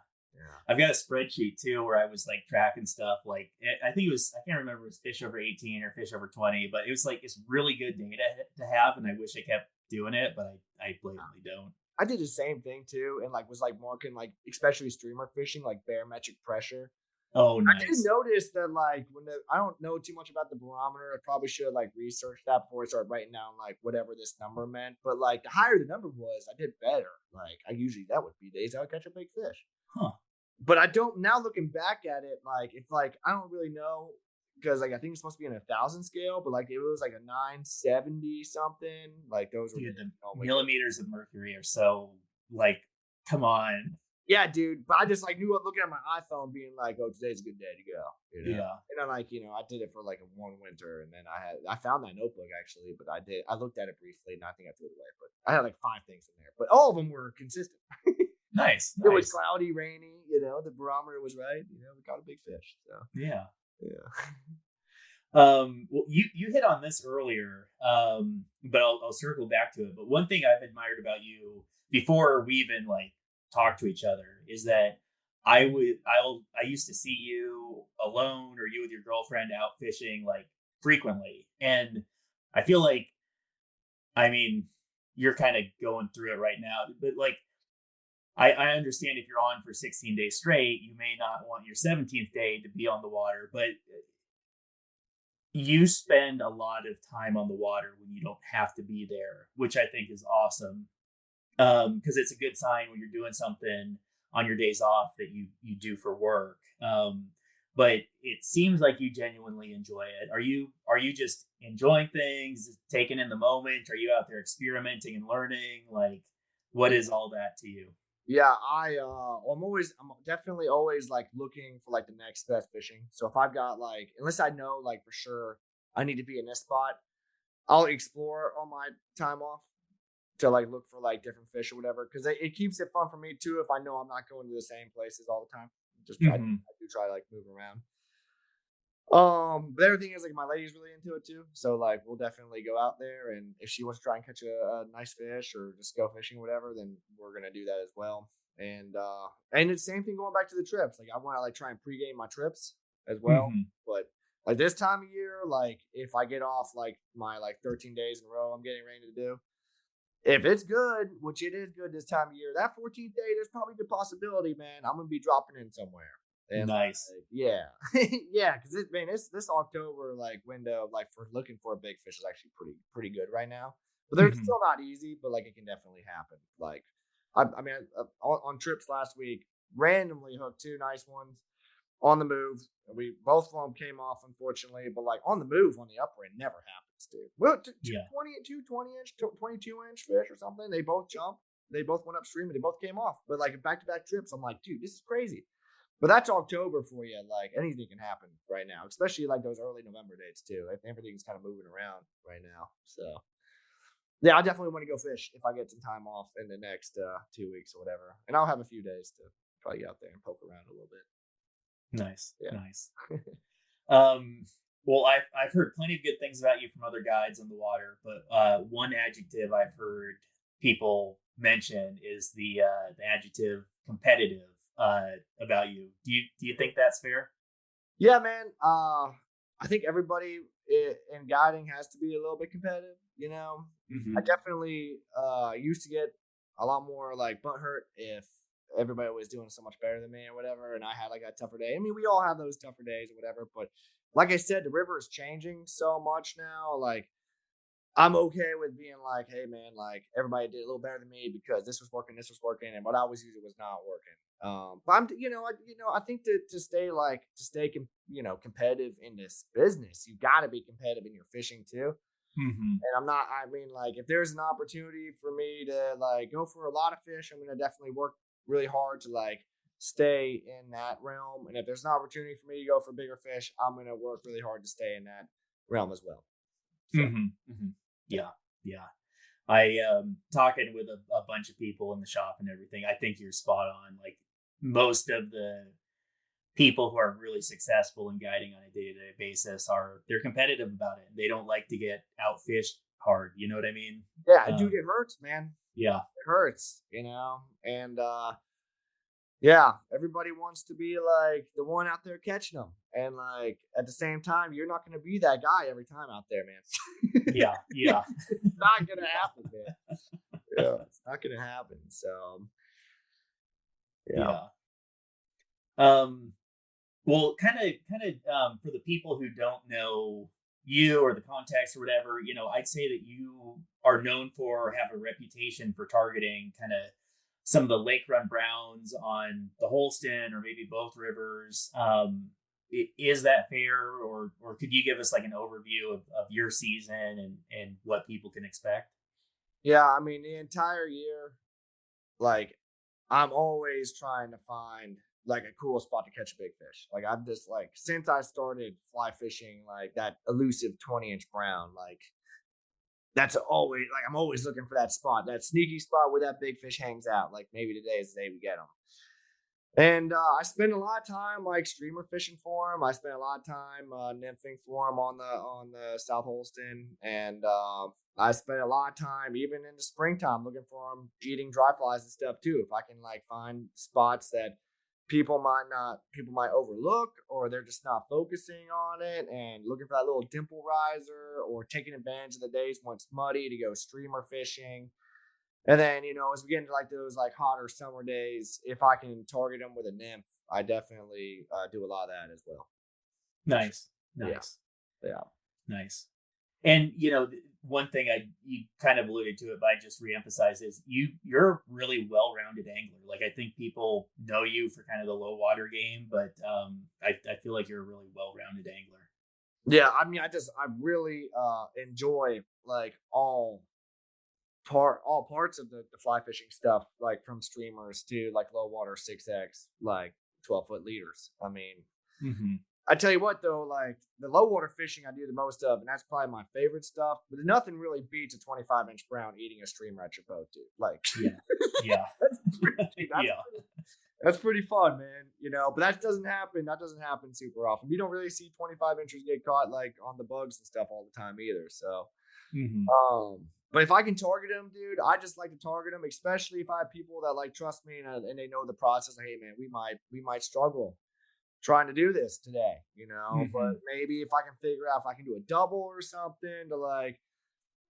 I've got a spreadsheet too where I was like tracking stuff. Like I think it was, I can't remember if it was fish over 18 or fish over 20, but it was like it's really good data to have, and I wish I kept doing it, but I blatantly don't. I did the same thing too, and like was like marking like especially streamer fishing like barometric pressure. Oh, nice. I did notice that like I don't know too much about the barometer. I probably should like research that before I start writing down like whatever this number meant. But like the higher the number was, I did better. Like that would be days I would catch a big fish. Huh. But I don't now looking back at it, like it's like I don't really know because like I think it's supposed to be in 1,000 scale, but like it was like a 970 something. Like those were Dude, the normally millimeters of mercury are so like, come on. yeah, dude. But I just like knew looking at my iPhone, being like, "Oh, today's a good day to go." You know? Yeah. And I'm like, I did it for like one winter, and then I found that notebook actually, but I looked at it briefly, and I think I threw it away. But I had like 5 things in there, but all of them were consistent. Nice. It was cloudy, rainy. The barometer was right. We caught a big fish. So Yeah. yeah. Well, you hit on this earlier, but I'll circle back to it. But one thing I've admired about you before we even like talk to each other is that I used to see you alone or you with your girlfriend out fishing like frequently, and I feel like, I mean, you're kind of going through it right now, but like I understand if you're on for 16 days straight, you may not want your 17th day to be on the water, but you spend a lot of time on the water when you don't have to be there, which I think is awesome. Because it's a good sign when you're doing something on your days off that you do for work. But it seems like you genuinely enjoy it. Are you just enjoying things, taking in the moment? Are you out there experimenting and learning? Like, what is all that to you? Yeah, I'm definitely always like looking for like the next best fishing. So if I've got like, unless I know like for sure I need to be in this spot, I'll explore on my time off to like look for like different fish or whatever. Cause it keeps it fun for me too. If I know I'm not going to the same places all the time, I do try to like move around. But everything is like my lady's really into it too. So like we'll definitely go out there, and if she wants to try and catch a nice fish or just go fishing or whatever, then we're gonna do that as well. And it's the same thing going back to the trips. Like I want to like try and pregame my trips as well. But like this time of year, like if I get off like my like 13 days in a row I'm getting ready to do, if it's good, which it is good this time of year, that 14th day, there's probably the possibility, man, I'm gonna be dropping in somewhere. And Nice. yeah, yeah, because this October like window like for looking for a big fish is actually pretty good right now. But they're still not easy, but like it can definitely happen. Like I mean, on trips last week, randomly hooked 2 nice ones on the move. We both of them came off, unfortunately, but like on the move on the upper end never happens, dude. Well, 20-inch, 22-inch fish or something. They both jumped. They both went upstream and they both came off. But like back-to-back trips, I'm like, dude, this is crazy. But that's October for you. Like anything can happen right now, especially like those early November dates too. Like, everything's kind of moving around right now. So yeah, I definitely want to go fish if I get some time off in the next 2 weeks or whatever. And I'll have a few days to probably get out there and poke around a little bit. Nice. Yeah. Nice. Well, I've heard plenty of good things about you from other guides on the water, but one adjective I've heard people mention is the adjective competitive about you. Do you think that's fair? Yeah, man. I think everybody in guiding has to be a little bit competitive. I definitely used to get a lot more like butt hurt if everybody was doing so much better than me or whatever, and I had like a tougher day. I mean, we all have those tougher days or whatever, but like I said, the river is changing so much now. Like I'm okay with being like, hey man, like everybody did a little better than me because this was working, and what I was using was not working. But I think to stay competitive in this business, you got to be competitive in your fishing too. And I mean, like if there's an opportunity for me to like go for a lot of fish, I'm gonna definitely work really hard to like stay in that realm. And if there's an opportunity for me to go for bigger fish, I'm gonna work really hard to stay in that realm as well. So. Yeah. I talking with a bunch of people in the shop and everything. I think you're spot on. Like most of the people who are really successful in guiding on a day-to-day basis they're competitive about it. They don't like to get outfished hard. You know what I mean? Yeah, dude, it hurts, man. Yeah, it hurts, and yeah, everybody wants to be like the one out there catching them, and like at the same time, you're not going to be that guy every time out there, man. yeah. It's not going to happen, man. Yeah, it's not going to happen. So, yeah. Well, kind of for the people who don't know you or the context or whatever, I'd say that you are known for, have a reputation for targeting kind of some of the lake run browns on the Holston or maybe both rivers. Is that fair, or could you give us like an overview of your season and what people can expect? Yeah, I mean, the entire year, like, I'm always trying to find like a cool spot to catch a big fish. Like, I've just like since I started fly fishing, like that elusive 20-inch brown, like that's always like I'm always looking for that spot, that sneaky spot where that big fish hangs out. Like maybe today is the day we get them. And I spend a lot of time like streamer fishing for them. I spend a lot of time nymphing for them on the South Holston, and I spend a lot of time even in the springtime looking for them eating dry flies and stuff too. If I can like find spots that people might overlook, or they're just not focusing on it, and looking for that little dimple riser, or taking advantage of the days when it's muddy to go streamer fishing. And then, as we get into like those like hotter summer days, if I can target them with a nymph, I definitely do a lot of that as well. Nice. Yeah. Nice. And one thing you kind of alluded to it, but I just reemphasize is you're a really well-rounded angler. Like I think people know you for kind of the low water game, but I feel like you're a really well-rounded angler. Yeah, I mean, I really enjoy like all parts of the fly fishing stuff, like from streamers to like low water 6X, like 12-foot leaders. I mean, I tell you what though, like the low water fishing I do the most of, and that's probably my favorite stuff. But nothing really beats a 25-inch brown eating a streamer at your boat, dude. Like, yeah, that's pretty fun, man. But that doesn't happen. That doesn't happen super often. We don't really see 25 inchers get caught like on the bugs and stuff all the time either. So, but if I can target them, dude, I just like to target them, especially if I have people that like trust me and they know the process. Like, hey, man, we might struggle trying to do this today, but maybe if I can figure out if I can do a double or something to like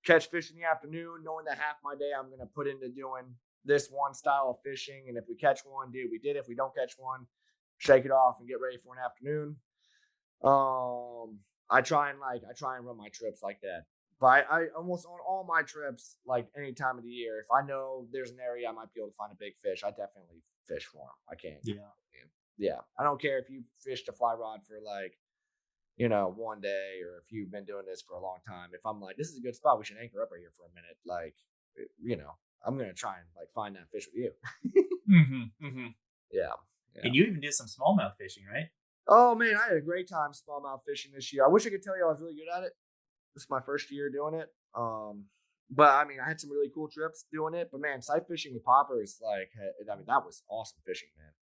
catch fish in the afternoon, knowing that half my day I'm going to put into doing this one style of fishing. And if we catch one, dude, we did it. If we don't catch one, shake it off and get ready for an afternoon. I try and run my trips like that. But I almost on all my trips, like any time of the year, if I know there's an area I might be able to find a big fish, I definitely fish for them. I can. Yeah. I don't care if you fished a fly rod for like, one day, or if you've been doing this for a long time. If I'm like, this is a good spot, we should anchor up right here for a minute. Like, I'm going to try and like find that fish with you. Yeah. And you even did some smallmouth fishing, right? Oh man, I had a great time smallmouth fishing this year. I wish I could tell you I was really good at it. This is my first year doing it. But I mean, I had some really cool trips doing it. But man, sight fishing with poppers, like, I mean, that was awesome fishing, man.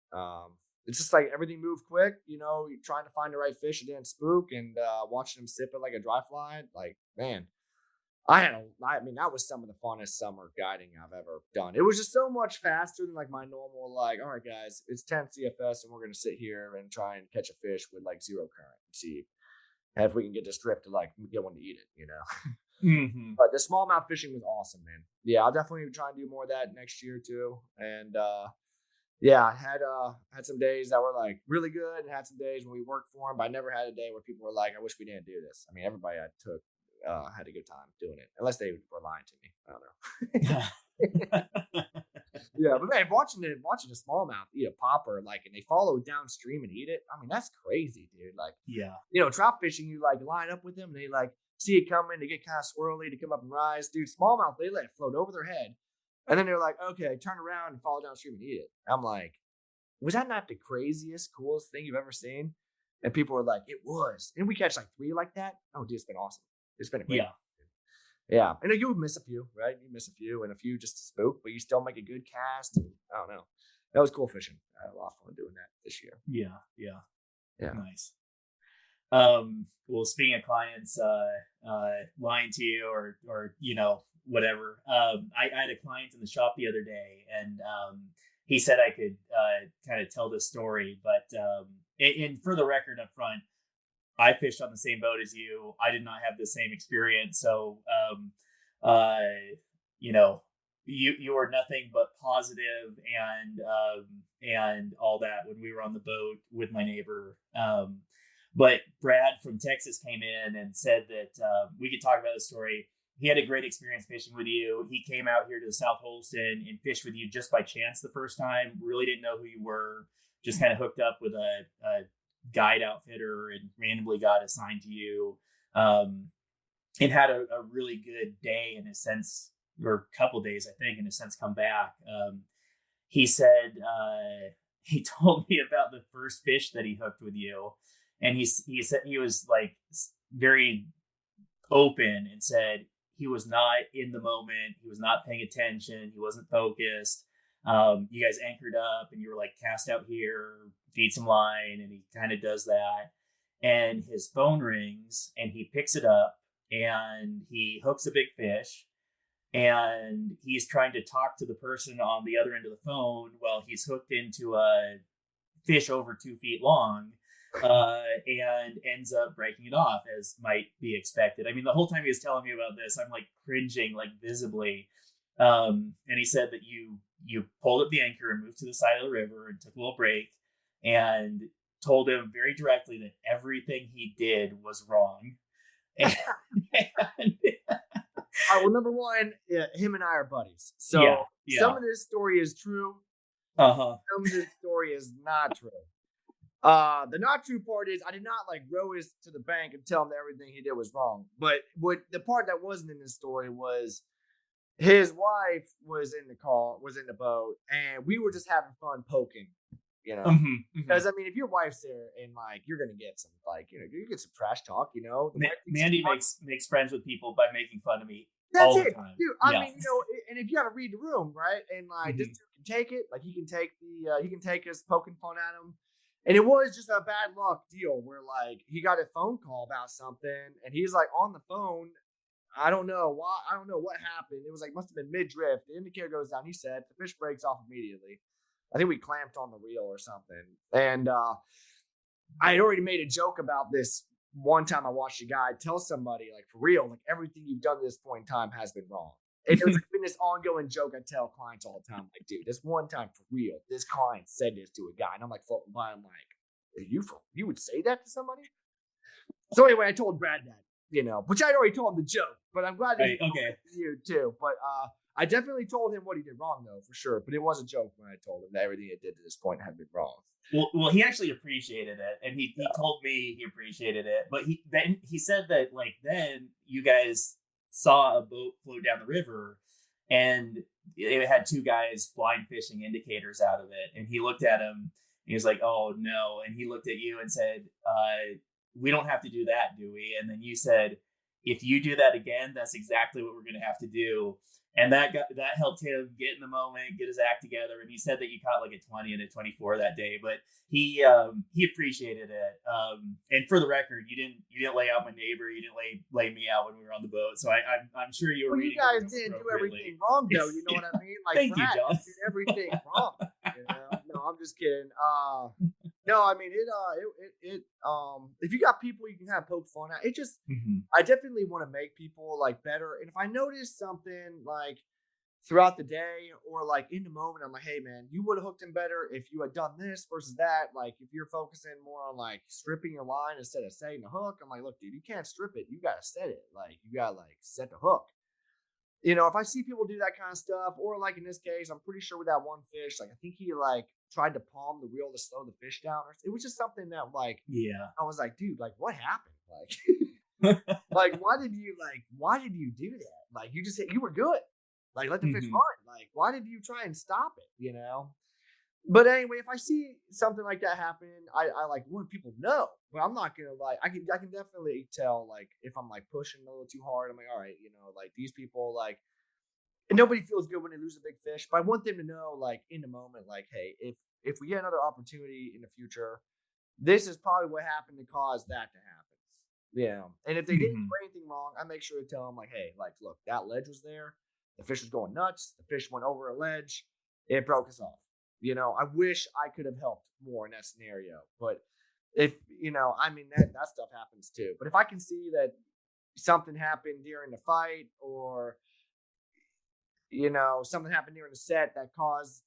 It's just like everything moved quick. You're trying to find the right fish that didn't spook, and watching them sip it like a dry fly. Like, man, that was some of the funnest summer guiding I've ever done. It was just so much faster than like my normal, like, all right, guys, it's 10 CFS and we're going to sit here and try and catch a fish with like zero current and see if we can get this drift to like get one to eat it, But the smallmouth fishing was awesome, man. Yeah, I'll definitely try and do more of that next year too. And I had some days that were like really good, and had some days when we worked for them, but I never had a day where people were like, I wish we didn't do this. I mean, everybody I took had a good time doing it, unless they were lying to me. I don't know. Yeah, but man, watching a smallmouth eat a popper, like, and they follow downstream and eat it. I mean, that's crazy, dude. Like, trout fishing, you like line up with them, and they like see it coming, they get kind of swirly to come up and rise. Dude, smallmouth, they let it float over their head, and then they're like, okay, turn around and follow downstream and eat it. I'm like, was that not the craziest, coolest thing you've ever seen? And people were like, it was. And we catch like 3 like that. Oh, dude, it's been awesome. It's been great. Yeah. And you would miss a few, right? You miss a few, and a few just spook, but you still make a good cast. And I don't know. That was cool fishing. I had a lot of fun doing that this year. Yeah. Nice. Well, speaking of clients lying to you or whatever, I had a client in the shop the other day, and he said I could kind of tell this story, but and for the record up front, I fished on the same boat as you. I did not have the same experience. So, you were nothing but positive and all that when we were on the boat with my neighbor. But Brad from Texas came in and said that we could talk about the story. he had a great experience fishing with you. He came out here to the South Holston and fished with you just by chance the first time. Really didn't know who you were. Just kind of hooked up with a guide outfitter and randomly got assigned to you. And had a really good day in a sense, or a couple days, I think, in a sense, come back. He said, he told me about the first fish that he hooked with you. And he said he was like very open and said he was not in the moment. He was not paying attention. He wasn't focused. You guys anchored up and you were like, cast out here, feed some line. And he kind of does that. And his phone rings and he picks it up and he hooks a big fish. And he's trying to talk to the person on the other end of the phone while he's hooked into a fish over 2 feet long, and ends up breaking it off, as might be expected. I mean, the whole time he was telling me about this, I'm like cringing, like visibly. And he said that you pulled up the anchor and moved to the side of the river and took a little break and told him very directly that everything he did was wrong. And well, number one, him and I are buddies. So some of this story is true. Uh-huh. Some of this story is not true. The not true part is I did not like row his to the bank and tell him that everything he did was wrong. But what the part that wasn't in this story was his wife was in the boat, and we were just having fun poking. You know, because I mean, if your wife's there and like you're gonna get some you get some trash talk. You know, Mandy makes friends with people by making fun of me. That's all it, the time. dude. I mean, and if you got to read the room, right? And like this dude can take it. Like he can take us poking fun at him. And it was just a bad luck deal where like he got a phone call about something, and he's like on the phone. I don't know why. I don't know what happened. It was like must have been mid drift. The indicator goes down. He said the fish breaks off immediately. I think we clamped on the reel or something. And I had already made a joke about this one time I watched a guy tell somebody, like, for real, like, everything you've done at this point in time has been wrong. And it was been this ongoing joke I tell clients all the time. Like, dude, this one time for real, this client said this to a guy. And I'm like, floating by, I'm like, you would say that to somebody? So anyway, I told Brad that, which I'd already told him the joke. But I'm glad that you too. But I definitely told him what he did wrong, though, for sure. But it was a joke when I told him that everything he did to this point had been wrong. Well, he actually appreciated it, and he told me he appreciated it. But he said that like then you guys saw a boat float down the river, and it had two guys blind fishing indicators out of it. And he looked at him, and he was like, "Oh no!" And he looked at you and said, "We don't have to do that, do we?" And then you said, "If you do that again, that's exactly what we're going to have to do." And that helped him get in the moment, get his act together. And he said that you caught like a 20 and a 24 that day, but he appreciated it. And for the record, you didn't lay out my neighbor. You didn't lay me out when we were on the boat. So I'm sure you were. Well, you guys didn't do everything wrong, though. You know what I mean? Like, thank you, John. Did everything wrong. No, I'm just kidding. No, I mean if you got people you can kind of poke fun at, it just I definitely want to make people like better. And if I notice something like throughout the day or like in the moment, I'm like, hey man, you would have hooked him better if you had done this versus that. Like if you're focusing more on like stripping your line instead of setting the hook, I'm like, look, dude, you can't strip it. You gotta set it. Like you gotta like set the hook. If I see people do that kind of stuff, or like in this case, I'm pretty sure with that one fish, like I think he like tried to palm the reel to slow the fish down. It was just something that like, I was like, dude, like what happened? Like, like why did you do that? Like you were good. Like let the fish run. Like why did you try and stop it? But anyway, if I see something like that happen, I like want people to know. But I'm not gonna like I can definitely tell like if I'm like pushing a little too hard. I'm like, all right, like these people like, and nobody feels good when they lose a big fish. But I want them to know like in the moment, like, hey, if we get another opportunity in the future, this is probably what happened to cause that to happen. And if they didn't do anything wrong, I make sure to tell them like, hey, like look, that ledge was there. The fish was going nuts. The fish went over a ledge. It broke us off. I wish I could have helped more in that scenario. But if, I mean, that stuff happens too. But if I can see that something happened during the fight or, something happened during the set that caused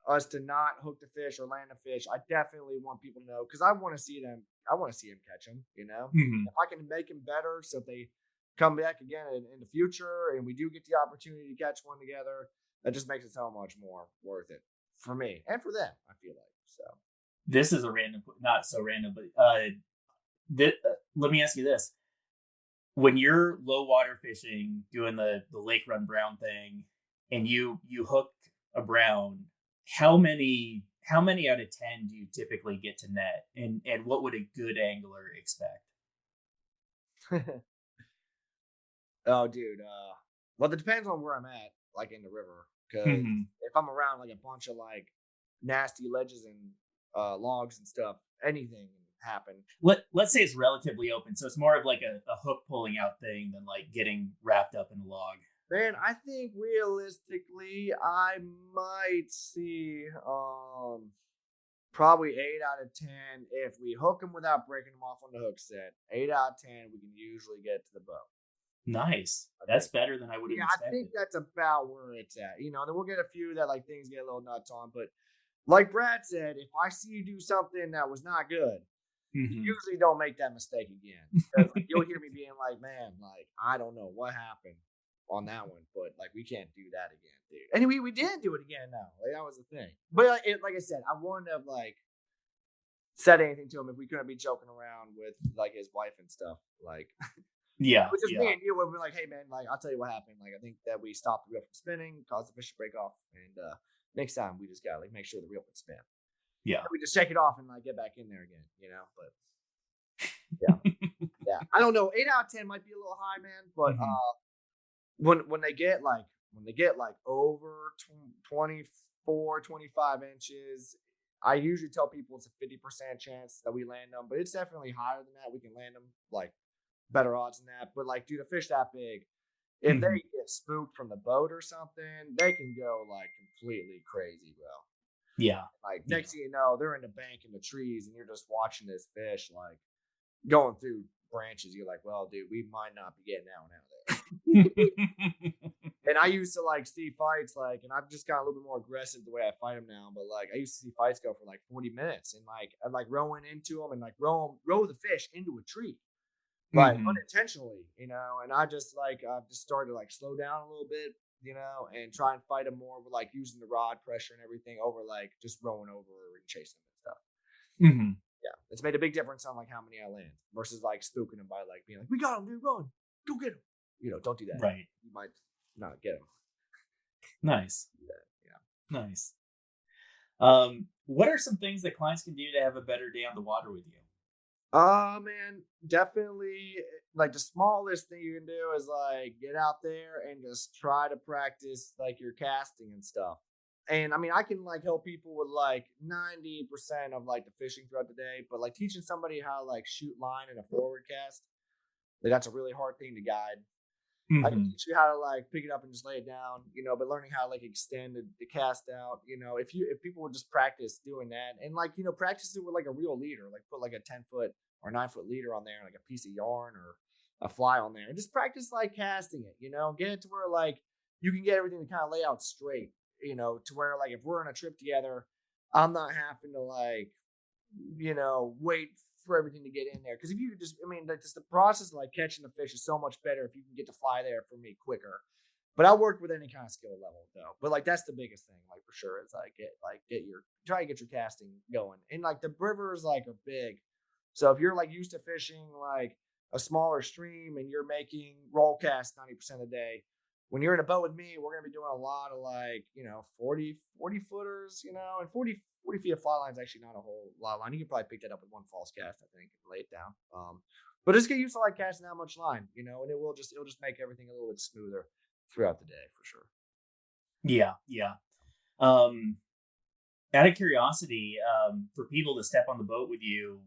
us to not hook the fish or land the fish, I definitely want people to know because I want to see him catch them, If I can make him better so if they come back again in the future and we do get the opportunity to catch one together, that just makes it so much more worth it for me and for them, I feel like. So This is a random, not so random, but let me ask you this: when you're low water fishing, doing the lake run brown thing, and you hook a brown, how many out of 10 do you typically get to net, and what would a good angler expect? oh dude, well it depends on where I'm at, like in the river. Cause Hmm. if I'm around like a bunch of like nasty ledges and logs and stuff, anything can happen. Let's say it's relatively open, so it's more of like a hook pulling out thing than like getting wrapped up in a log. Man, I think realistically, I might see probably 8 out of 10 if we hook them without breaking them off on the hook set. 8 out of 10, we can usually get to the boat. Nice. I That's think. better than I would have Yeah, I think expected. that's about where it's at. Then we'll get a few that like things get a little nuts on, but like Brad said, if I see you do something that was not good, Hmm. usually don't make that mistake again. Because like, you'll hear me being like, man, like I don't know what happened on that one, but like we can't do that again, dude. And we did do it again now. Like that was the thing. But like I said, I wouldn't have like said anything to him if we couldn't be joking around with like his wife and stuff. Like it Yeah, was just me yeah, and you when we're like, hey man, like I'll tell you what happened. Like I think that we stopped the reel from spinning, caused the fish to break off, and next time we just gotta like make sure the reel can spin. yeah. And we just shake it off and like get back in there again. But yeah. Yeah, I don't know. 8 out of 10 might be a little high, man. But Hmm. when they get like over 24, 25 inches, I usually tell people it's a 50% chance that we land them, but it's definitely higher than that. We can land them like better odds than that. But like, dude, a fish that big, if Hmm. they get spooked from the boat or something, they can go like completely crazy, bro. Yeah, Like yeah. next thing you know, they're in the bank in the trees, and you're just watching this fish like going through branches. You're like, well, dude, we might not be getting that one out of there. And I used to like see fights like, and I've just got a little bit more aggressive the way I fight them now. But like, I used to see fights go for like 40 minutes, and like I'm like rowing into them and like row the fish into a tree, like Hmm. unintentionally. And I just like I've just started to like slow down a little bit, and try and fight them more with like using the rod pressure and everything over like just rowing over and chasing them and stuff. Hmm. Yeah, it's made a big difference on like how many I land versus like spooking them by like being like, "We got him, dude, run, go get him." Don't do that. Right. You might not get him. Nice. Do that. Yeah. Nice. What are some things that clients can do to have a better day on the water with you? Man, definitely like the smallest thing you can do is like get out there and just try to practice like your casting and stuff. And I mean, I can like help people with like 90% of like the fishing throughout the day, but like teaching somebody how to like shoot line in a forward cast, like that's a really hard thing to guide. I can Hmm. teach you how to like pick it up and just lay it down, but learning how to like extend the cast out, if people would just practice doing that and like, practice it with like a real leader, like put like a 10-foot or 9-foot leader on there, like a piece of yarn or a fly on there and just practice like casting it, get it to where like you can get everything to kind of lay out straight, to where like if we're on a trip together, I'm not having to like wait for everything to get in there. Because if you could just, I mean, like just the process of like catching the fish is so much better if you can get to fly there for me quicker. But I work with any kind of skill level though. But like that's the biggest thing, like for sure, is like try to get your casting going. And like the rivers like are big. So if you're like used to fishing like a smaller stream and you're making roll cast 90% of the day, when you're in a boat with me, we're gonna be doing a lot of like, 40 footers, and 40 feet of fly line is actually not a whole lot of line. You can probably pick that up with one false cast, I think, and lay it down. But just get used to like casting that much line, and it'll just make everything a little bit smoother throughout the day for sure. Yeah, yeah. Um, Out of curiosity, for people to step on the boat with you,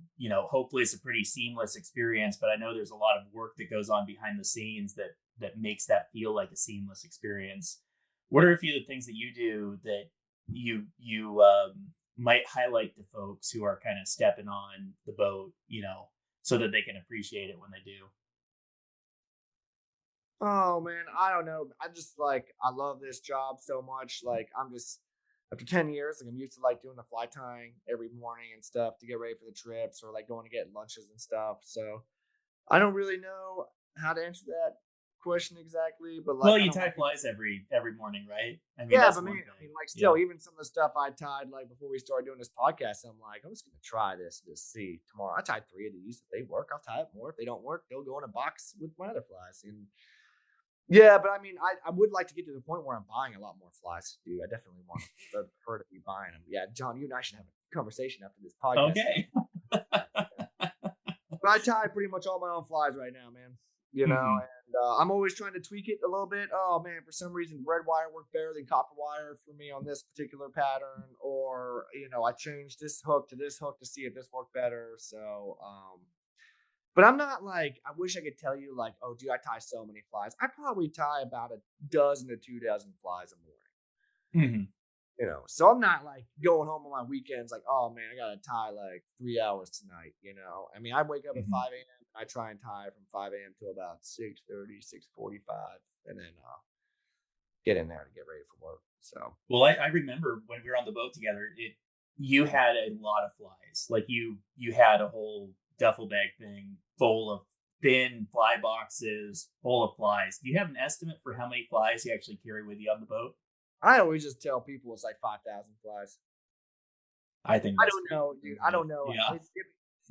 hopefully it's a pretty seamless experience. But I know there's a lot of work that goes on behind the scenes that makes that feel like a seamless experience. What are a few of the things that you do that you might highlight to folks who are kind of stepping on the boat, so that they can appreciate it when they do? Oh man, I don't know. I just like I love this job so much. Like I'm just after 10 years, like I'm used to like doing the fly tying every morning and stuff to get ready for the trips or like going to get lunches and stuff. So I don't really know. how to answer that question exactly, but like Well, I you don't tie like flies every morning, right? I mean, yeah, that's but one man, thing. I mean, like, Yeah. still, even some of the stuff I tied, like, before we started doing this podcast, I'm like, I'm just gonna try this and just see tomorrow. I tied 3 of these. If they work, I'll tie up more. If they don't work, they'll go in a box with my other flies. And yeah, but I mean, I would like to get to the point where I'm buying a lot more flies, dude. I definitely want to prefer to be buying them. Yeah, John, you and I should have a conversation after this podcast. Okay. But I tie pretty much all my own flies right now, man. You know, Mhm. and I'm always trying to tweak it a little bit. Oh man, for some reason, red wire worked better than copper wire for me on this particular pattern, or I changed this hook to this hook to see if this worked better. So, but I'm not like I wish I could tell you like, oh, dude, I tie so many flies. I probably tie about a dozen to 2 dozen flies a morning. Mhm. So I'm not like going home on my weekends like, oh man, I gotta tie like 3 hours tonight. I mean, I wake up at Mhm. 5 a.m. I try and tie from 5 a.m. to about 6:30, 6:45, and then get in there to get ready for work. So Well, I remember when we were on the boat together, you had a lot of flies. Like you had a whole duffel bag thing full of thin fly boxes full of flies. Do you have an estimate for how many flies you actually carry with you on the boat? I always just tell people it's like 5,000 flies. I think I that's don't pretty know, dude. I good. don't know. Yeah.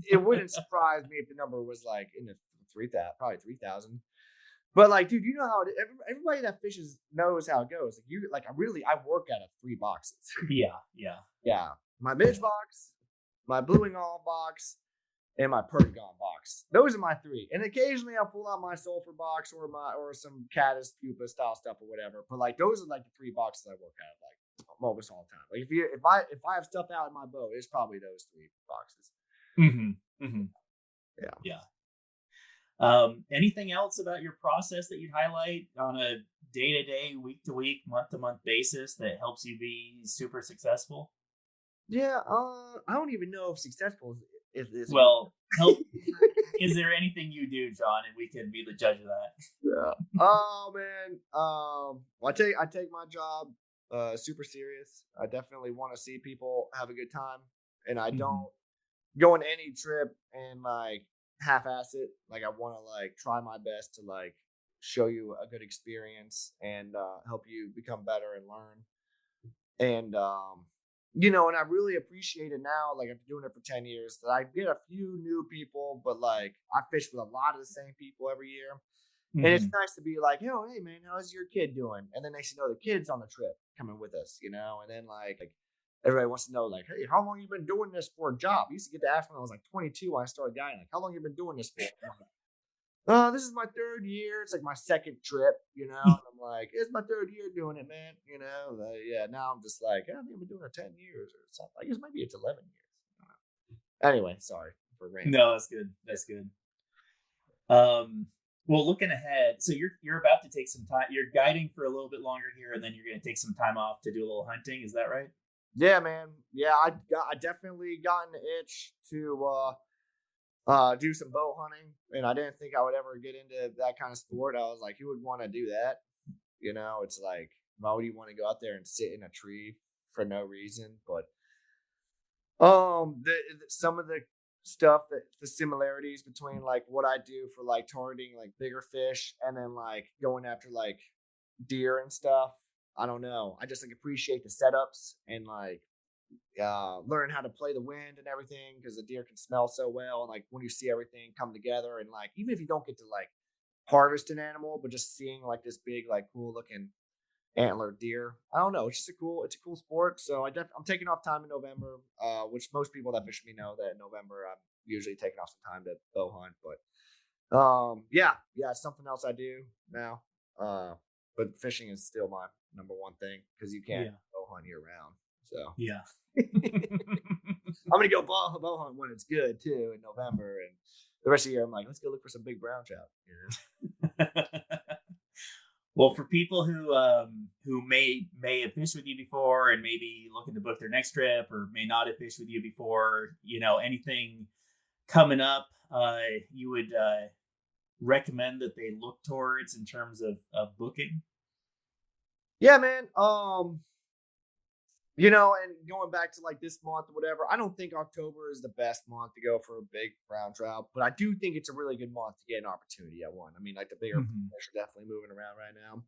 It wouldn't surprise me if the number was like in the 3,000, probably 3,000. But like, dude, you know how everybody that fishes knows how it goes. I work out of 3 boxes. Yeah. Yeah. Yeah, my midge box, my blueing all box, and my perdigon box. Those are my 3. And occasionally I'll pull out my sulfur box or some caddis pupa style stuff or whatever. But like those are like the 3 boxes I work out of like almost all the time. Like if I have stuff out in my boat, it's probably those 3 boxes. Mm-hmm. Mm-hmm. Yeah. Yeah. Anything else about your process that you'd highlight on a day-to-day, week-to-week, month-to-month basis that helps you be super successful? Yeah, I don't even know if successful is a good Well, help. Is there anything you do, John, and we can be the judge of that? yeah. Oh man. Well, I take my job super serious. I definitely want to see people have a good time, and I don't go on any trip and like half-ass it. Like I want to like try my best to like show you a good experience and help you become better and learn. And and I really appreciate it now. Like I've been doing it for 10 years that I get a few new people, but like I fish with a lot of the same people every year. And it's Mm-hmm. nice to be like, oh, hey man, how's your kid doing? And then they should know the kid's on the trip coming with us, and then like everybody wants to know, like, hey, how long you been doing this for a job? I used to get to ask when I was like 22 when I started guiding, like, how long you been doing this for? This is my 3rd year. It's like my 2nd trip, And I'm like, it's my 3rd year doing it, man. Yeah. Now I'm just like, I've been doing it 10 years or something. I guess maybe it's 11 years. Anyway, sorry for ranting. No, that's good. That's good. Well, looking ahead, so you're about to take some time. You're guiding for a little bit longer here, and then you're going to take some time off to do a little hunting. Is that right? Yeah, man. Yeah, I definitely got an itch to do some bow hunting, and I didn't think I would ever get into that kind of sport. I was like, who would want to do that? It's like, why would you want to go out there and sit in a tree for no reason? But some of the stuff that the similarities between like what I do for like targeting like bigger fish and then like going after like deer and stuff. I don't know. I just like appreciate the setups and like learn how to play the wind and everything because the deer can smell so well, and like when you see everything come together and like even if you don't get to like harvest an animal, but just seeing like this big like cool looking antler deer, I don't know, it's a cool sport. So I'm taking off time in November, which most people that fish me know that in November I'm usually taking off some time to bow hunt. But yeah, it's something else I do now. But fishing is still my number one thing because you can't bow hunt year round. So Yeah. I'm gonna go bow hunt when it's good too in November, and the rest of the year I'm like, let's go look for some big brown trout. Well, for people who may have fished with you before and maybe looking to book their next trip, or may not have fished with you before, anything coming up, you would recommend that they look towards in terms of booking? Yeah, man. You know, and going back to like this month or whatever, I don't think October is the best month to go for a big brown trout, but I do think it's a really good month to get an opportunity at one. I mean, like the bigger fish are definitely moving around right now.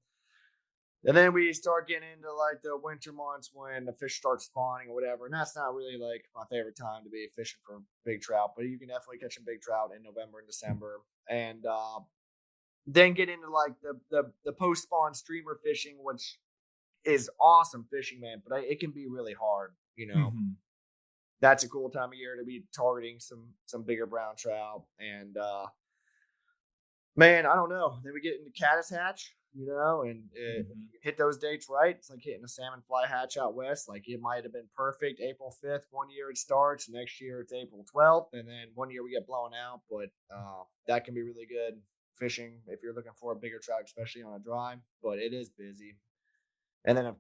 And then we start getting into like the winter months when the fish start spawning or whatever. And that's not really like my favorite time to be fishing for big trout, but you can definitely catch a big trout in November and December. And then get into like the post spawn streamer fishing, which is awesome fishing, man, but it can be really hard, you know. That's a cool time of year to be targeting some bigger brown trout. And man, I don't know. Then we get into caddis hatch, you know, and hit those dates right. It's like hitting a salmon fly hatch out west. Like it might have been perfect April 5th. One year it starts, next year it's April 12th, and then one year we get blown out. But that can be really good fishing if you're looking for a bigger trout, especially on a dry. But it is busy. And then,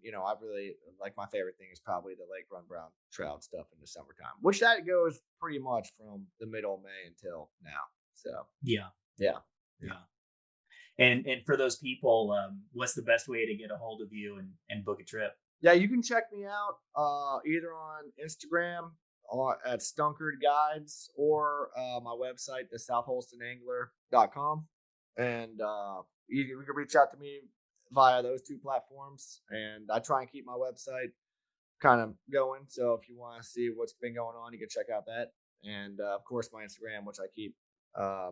you know, I really like my favorite thing is probably the lake run brown trout stuff in the summertime, which that goes pretty much from the middle of May until now. So yeah. And for those people, what's the best way to get a hold of you and book a trip? Yeah, you can check me out either on Instagram or at Stunkard Guides or my website, the southholstonangler.com. And you can reach out to me via those two platforms, and I try and keep my website kind of going. So if you want to see what's been going on, you can check out that, and of course my Instagram, which I keep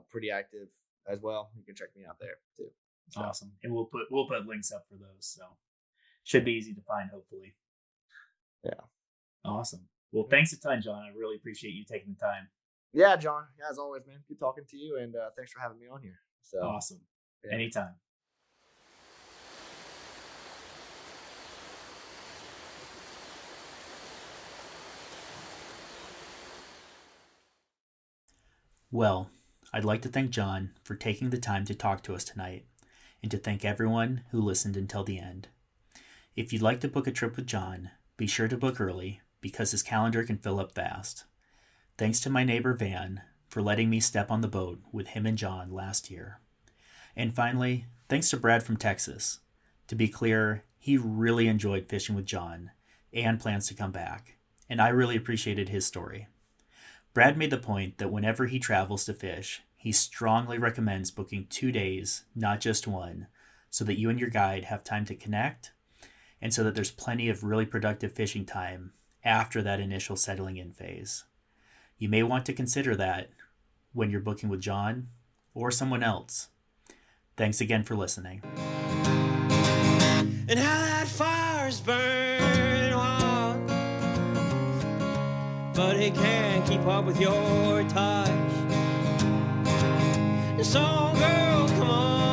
pretty active as well. You can check me out there too. So. Awesome, and we'll put links up for those, so should be easy to find, hopefully. Yeah. Awesome. Well, thanks a ton, John. I really appreciate you taking the time. Yeah, John. As always, man. Good talking to you, and thanks for having me on here. So awesome. Yeah. Anytime. Well, I'd like to thank John for taking the time to talk to us tonight, and to thank everyone who listened until the end. If you'd like to book a trip with John, be sure to book early because his calendar can fill up fast. Thanks to my neighbor Van for letting me step on the boat with him and John last year. And finally, thanks to Brad from Texas. To be clear, he really enjoyed fishing with John and plans to come back, and I really appreciated his story. Brad made the point that whenever he travels to fish, he strongly recommends booking 2 days, not just one, so that you and your guide have time to connect, and so that there's plenty of really productive fishing time after that initial settling in phase. You may want to consider that when you're booking with John or someone else. Thanks again for listening. And how that fire's burning hot, but it can't keep up with your touch. So girl, come on.